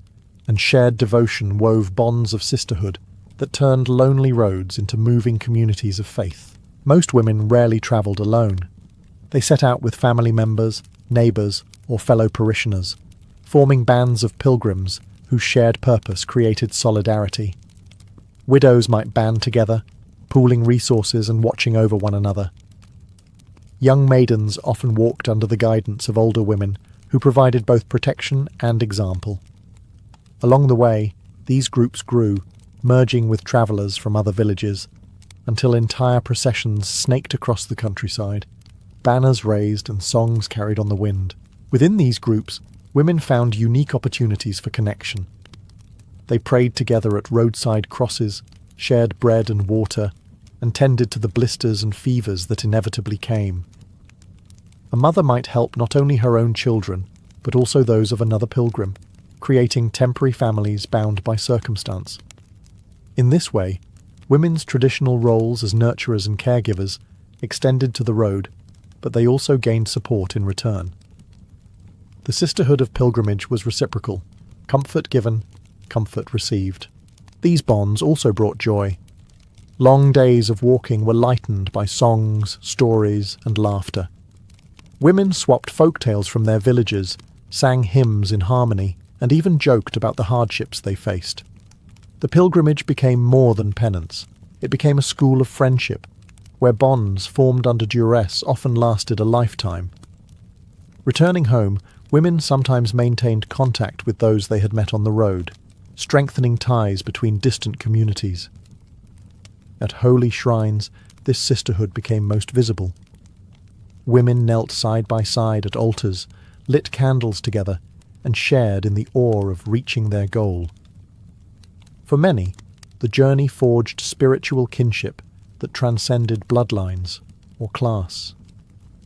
and shared devotion wove bonds of sisterhood that turned lonely roads into moving communities of faith. Most women rarely travelled alone. They set out with family members, neighbours, or fellow parishioners, forming bands of pilgrims whose shared purpose created solidarity. Widows might band together, pooling resources and watching over one another. Young maidens often walked under the guidance of older women who provided both protection and example. Along the way, these groups grew, merging with travellers from other villages, until entire processions snaked across the countryside, banners raised and songs carried on the wind. Within these groups, women found unique opportunities for connection. They prayed together at roadside crosses, shared bread and water, and tended to the blisters and fevers that inevitably came. A mother might help not only her own children, but also those of another pilgrim, creating temporary families bound by circumstance. In this way, women's traditional roles as nurturers and caregivers extended to the road, but they also gained support in return. The sisterhood of pilgrimage was reciprocal, comfort given, comfort received. These bonds also brought joy. Long days of walking were lightened by songs, stories, and laughter. Women swapped folk tales from their villages, sang hymns in harmony, and even joked about the hardships they faced. The pilgrimage became more than penance. It became a school of friendship, where bonds formed under duress often lasted a lifetime. Returning home, women sometimes maintained contact with those they had met on the road, strengthening ties between distant communities. At holy shrines, this sisterhood became most visible. Women knelt side by side at altars, lit candles together, and shared in the awe of reaching their goal. For many, the journey forged spiritual kinship that transcended bloodlines or class.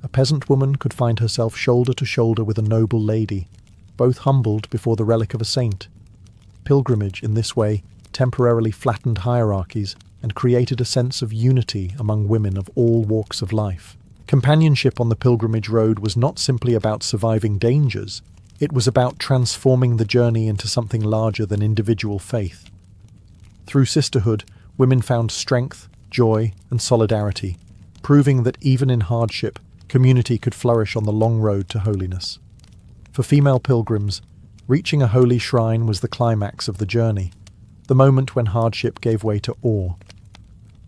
A peasant woman could find herself shoulder to shoulder with a noble lady, both humbled before the relic of a saint. Pilgrimage, in this way, temporarily flattened hierarchies and created a sense of unity among women of all walks of life. Companionship on the pilgrimage road was not simply about surviving dangers, it was about transforming the journey into something larger than individual faith. Through sisterhood, women found strength, joy, and solidarity, proving that even in hardship, community could flourish on the long road to holiness. For female pilgrims, reaching a holy shrine was the climax of the journey, the moment when hardship gave way to awe.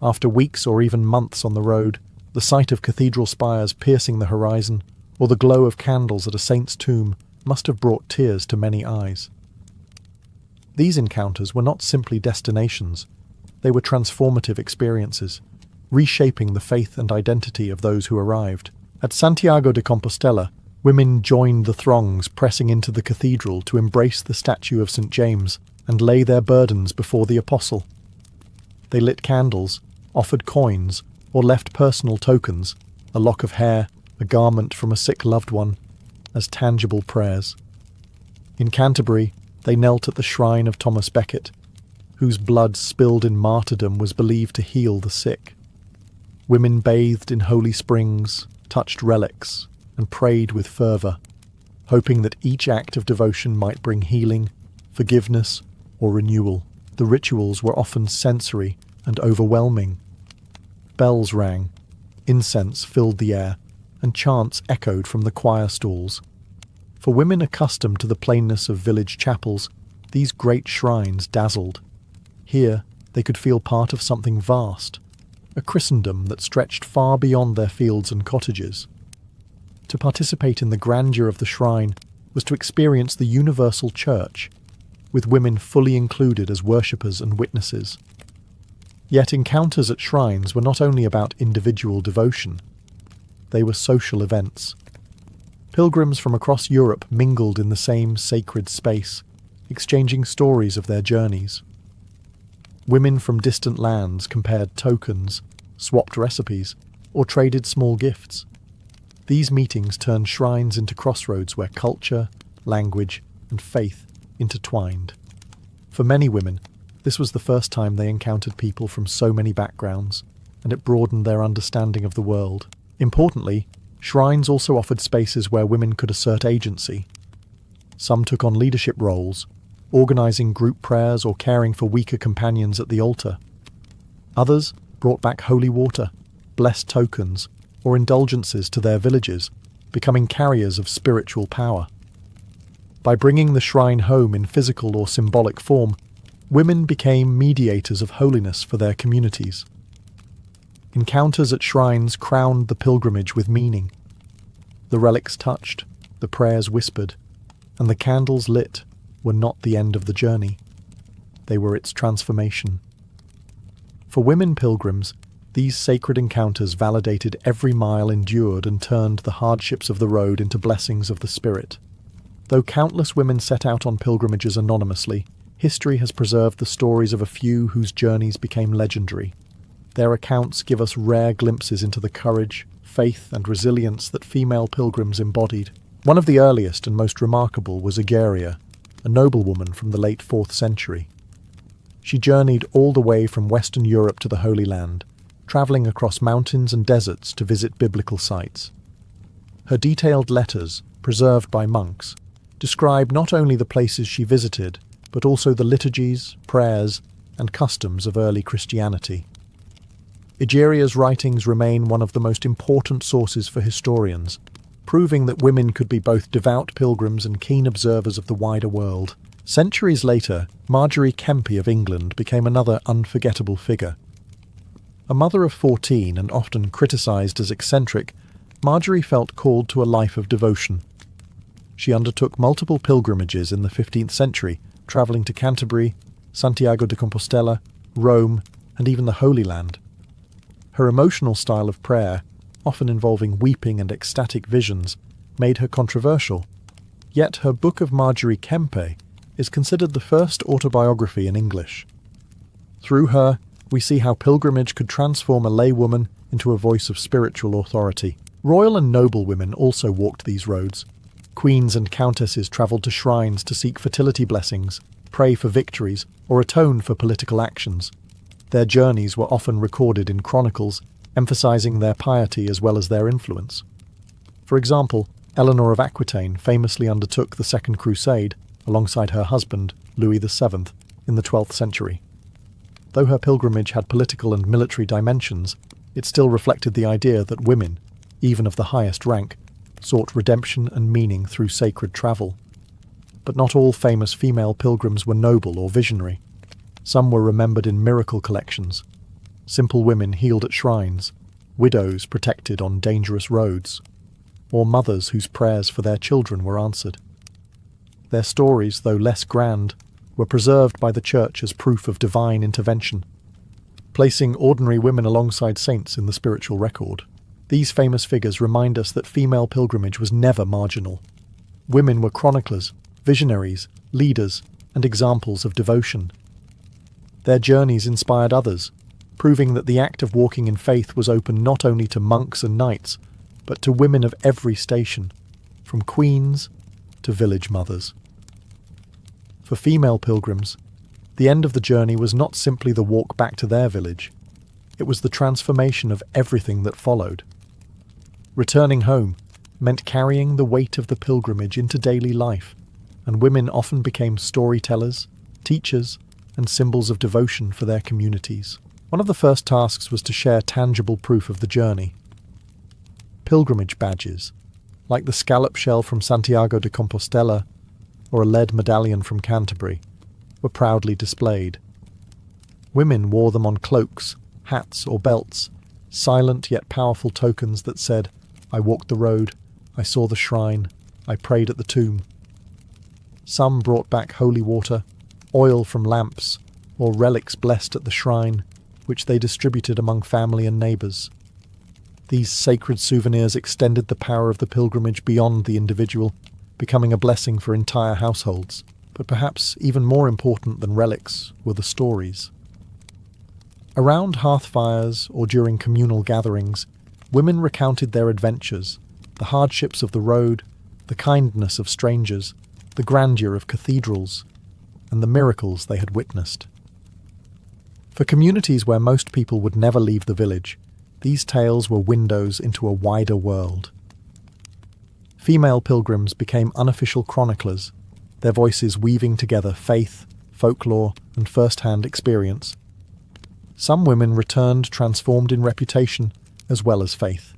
After weeks or even months on the road, the sight of cathedral spires piercing the horizon, or the glow of candles at a saint's tomb, must have brought tears to many eyes. These encounters were not simply destinations, they were transformative experiences, reshaping the faith and identity of those who arrived. At Santiago de Compostela, women joined the throngs pressing into the cathedral to embrace the statue of St. James and lay their burdens before the apostle. They lit candles, offered coins, or left personal tokens, a lock of hair, a garment from a sick loved one, as tangible prayers. In Canterbury, they knelt at the shrine of Thomas Becket, whose blood spilled in martyrdom was believed to heal the sick. Women bathed in holy springs, touched relics, and prayed with fervour, hoping that each act of devotion might bring healing, forgiveness, or renewal. The rituals were often sensory and overwhelming. Bells rang, incense filled the air, and chants echoed from the choir stalls. For women accustomed to the plainness of village chapels, these great shrines dazzled. Here, they could feel part of something vast, a Christendom that stretched far beyond their fields and cottages. To participate in the grandeur of the shrine was to experience the universal church, with women fully included as worshippers and witnesses. Yet encounters at shrines were not only about individual devotion, they were social events. Pilgrims from across Europe mingled in the same sacred space, exchanging stories of their journeys. Women from distant lands compared tokens, swapped recipes, or traded small gifts. These meetings turned shrines into crossroads where culture, language, and faith intertwined. For many women, this was the first time they encountered people from so many backgrounds, and it broadened their understanding of the world. Importantly, shrines also offered spaces where women could assert agency. Some took on leadership roles, organising group prayers or caring for weaker companions at the altar. Others brought back holy water, blessed tokens, or indulgences to their villages, becoming carriers of spiritual power. By bringing the shrine home in physical or symbolic form, women became mediators of holiness for their communities. Encounters at shrines crowned the pilgrimage with meaning. The relics touched, the prayers whispered, and the candles lit were not the end of the journey. They were its transformation. For women pilgrims, these sacred encounters validated every mile endured and turned the hardships of the road into blessings of the spirit. Though countless women set out on pilgrimages anonymously, history has preserved the stories of a few whose journeys became legendary. Their accounts give us rare glimpses into the courage, faith, and resilience that female pilgrims embodied. One of the earliest and most remarkable was Egeria, a noblewoman from the late 4th century. She journeyed all the way from Western Europe to the Holy Land, travelling across mountains and deserts to visit biblical sites. Her detailed letters, preserved by monks, describe not only the places she visited, but also the liturgies, prayers, and customs of early Christianity. Egeria's writings remain one of the most important sources for historians, proving that women could be both devout pilgrims and keen observers of the wider world. Centuries later, Margery Kempe of England became another unforgettable figure. A mother of 14 and often criticised as eccentric, Margery felt called to a life of devotion. She undertook multiple pilgrimages in the 15th century, travelling to Canterbury, Santiago de Compostela, Rome, and even the Holy Land. Her emotional style of prayer, often involving weeping and ecstatic visions, made her controversial. Yet her Book of Margery Kempe is considered the first autobiography in English. Through her, we see how pilgrimage could transform a laywoman into a voice of spiritual authority. Royal and noble women also walked these roads. Queens and countesses travelled to shrines to seek fertility blessings, pray for victories, or atone for political actions. Their journeys were often recorded in chronicles, emphasising their piety as well as their influence. For example, Eleanor of Aquitaine famously undertook the Second Crusade alongside her husband, Louis VII, in the 12th century. Though her pilgrimage had political and military dimensions, it still reflected the idea that women, even of the highest rank, sought redemption and meaning through sacred travel. But not all famous female pilgrims were noble or visionary. Some were remembered in miracle collections. Simple women healed at shrines, widows protected on dangerous roads, or mothers whose prayers for their children were answered. Their stories, though less grand, were preserved by the Church as proof of divine intervention, placing ordinary women alongside saints in the spiritual record. These famous figures remind us that female pilgrimage was never marginal. Women were chroniclers, visionaries, leaders, and examples of devotion. Their journeys inspired others, proving that the act of walking in faith was open not only to monks and knights, but to women of every station, from queens to village mothers. For female pilgrims, the end of the journey was not simply the walk back to their village. It was the transformation of everything that followed. Returning home meant carrying the weight of the pilgrimage into daily life, and women often became storytellers, teachers, and symbols of devotion for their communities. One of the first tasks was to share tangible proof of the journey. Pilgrimage badges, like the scallop shell from Santiago de Compostela or a lead medallion from Canterbury, were proudly displayed. Women wore them on cloaks, hats, or belts, silent yet powerful tokens that said, "I walked the road, I saw the shrine, I prayed at the tomb." Some brought back holy water, oil from lamps, or relics blessed at the shrine, which they distributed among family and neighbours. These sacred souvenirs extended the power of the pilgrimage beyond the individual, becoming a blessing for entire households. But perhaps even more important than relics were the stories. Around hearth fires or during communal gatherings, women recounted their adventures, the hardships of the road, the kindness of strangers, the grandeur of cathedrals, and the miracles they had witnessed. For communities where most people would never leave the village, these tales were windows into a wider world. Female pilgrims became unofficial chroniclers, their voices weaving together faith, folklore, and first-hand experience. Some women returned transformed in reputation as well as faith.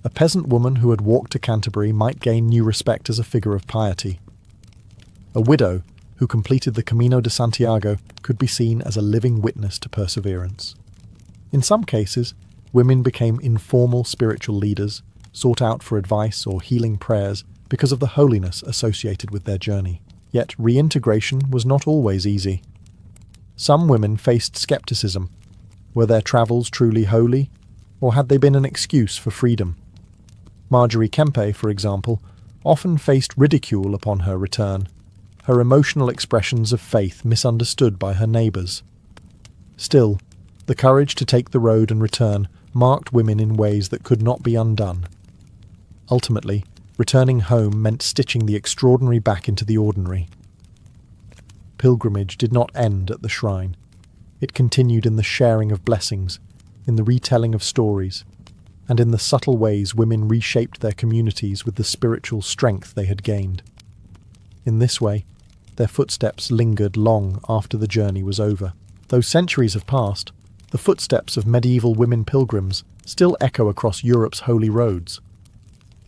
A peasant woman who had walked to Canterbury might gain new respect as a figure of piety. A widow who completed the Camino de Santiago could be seen as a living witness to perseverance. In some cases, women became informal spiritual leaders, sought out for advice or healing prayers because of the holiness associated with their journey. Yet reintegration was not always easy. Some women faced skepticism. Were their travels truly holy, or had they been an excuse for freedom? Marjorie Kempe, for example, often faced ridicule upon her return, her emotional expressions of faith misunderstood by her neighbours. Still, the courage to take the road and return marked women in ways that could not be undone. Ultimately, returning home meant stitching the extraordinary back into the ordinary. Pilgrimage did not end at the shrine. It continued in the sharing of blessings, in the retelling of stories, and in the subtle ways women reshaped their communities with the spiritual strength they had gained. In this way, their footsteps lingered long after the journey was over. Though centuries have passed, the footsteps of medieval women pilgrims still echo across Europe's holy roads.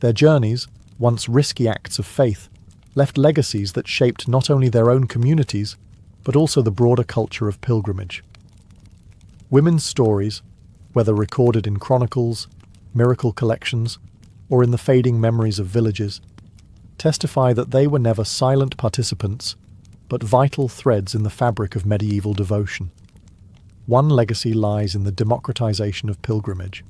Their journeys, once risky acts of faith, left legacies that shaped not only their own communities, but also the broader culture of pilgrimage. Women's stories, whether recorded in chronicles, miracle collections, or in the fading memories of villages, testify that they were never silent participants, but vital threads in the fabric of medieval devotion. One legacy lies in the democratization of pilgrimage.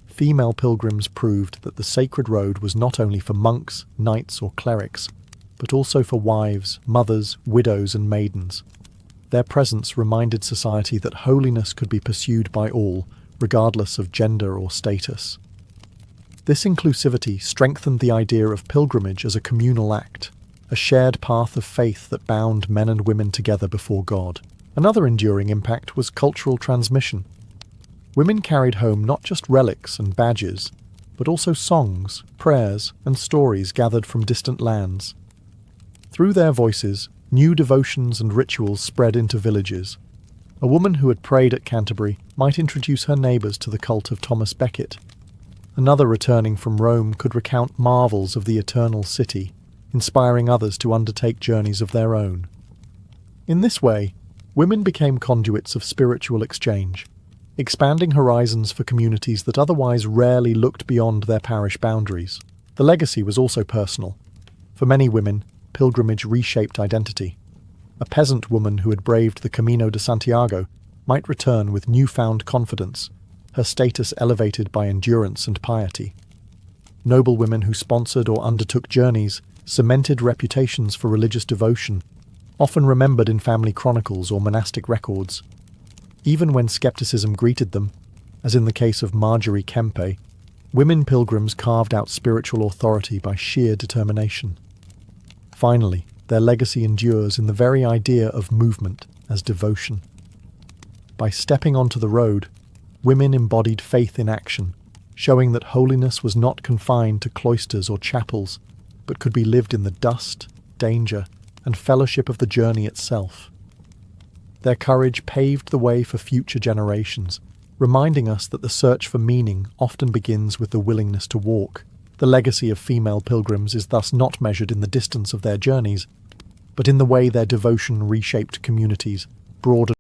Female pilgrims proved that the sacred road was not only for monks, knights, or clerics, but also for wives, mothers, widows, and maidens. Their presence reminded society that holiness could be pursued by all, regardless of gender or status. This inclusivity strengthened the idea of pilgrimage as a communal act, a shared path of faith that bound men and women together before God. Another enduring impact was cultural transmission. Women carried home not just relics and badges, but also songs, prayers, and stories gathered from distant lands. Through their voices, new devotions and rituals spread into villages. A woman who had prayed at Canterbury might introduce her neighbours to the cult of Thomas Becket. Another returning from Rome could recount marvels of the eternal city, inspiring others to undertake journeys of their own. In this way, women became conduits of spiritual exchange, expanding horizons for communities that otherwise rarely looked beyond their parish boundaries. The legacy was also personal. For many women, pilgrimage reshaped identity. A peasant woman who had braved the Camino de Santiago might return with newfound confidence, her status elevated by endurance and piety. Noble women who sponsored or undertook journeys cemented reputations for religious devotion, often remembered in family chronicles or monastic records. Even when skepticism greeted them, as in the case of Marjorie Kempe, women pilgrims carved out spiritual authority by sheer determination. Finally, their legacy endures in the very idea of movement as devotion. By stepping onto the road, women embodied faith in action, showing that holiness was not confined to cloisters or chapels, but could be lived in the dust, danger, and fellowship of the journey itself. Their courage paved the way for future generations, reminding us that the search for meaning often begins with the willingness to walk. The legacy of female pilgrims is thus not measured in the distance of their journeys, but in the way their devotion reshaped communities, broadened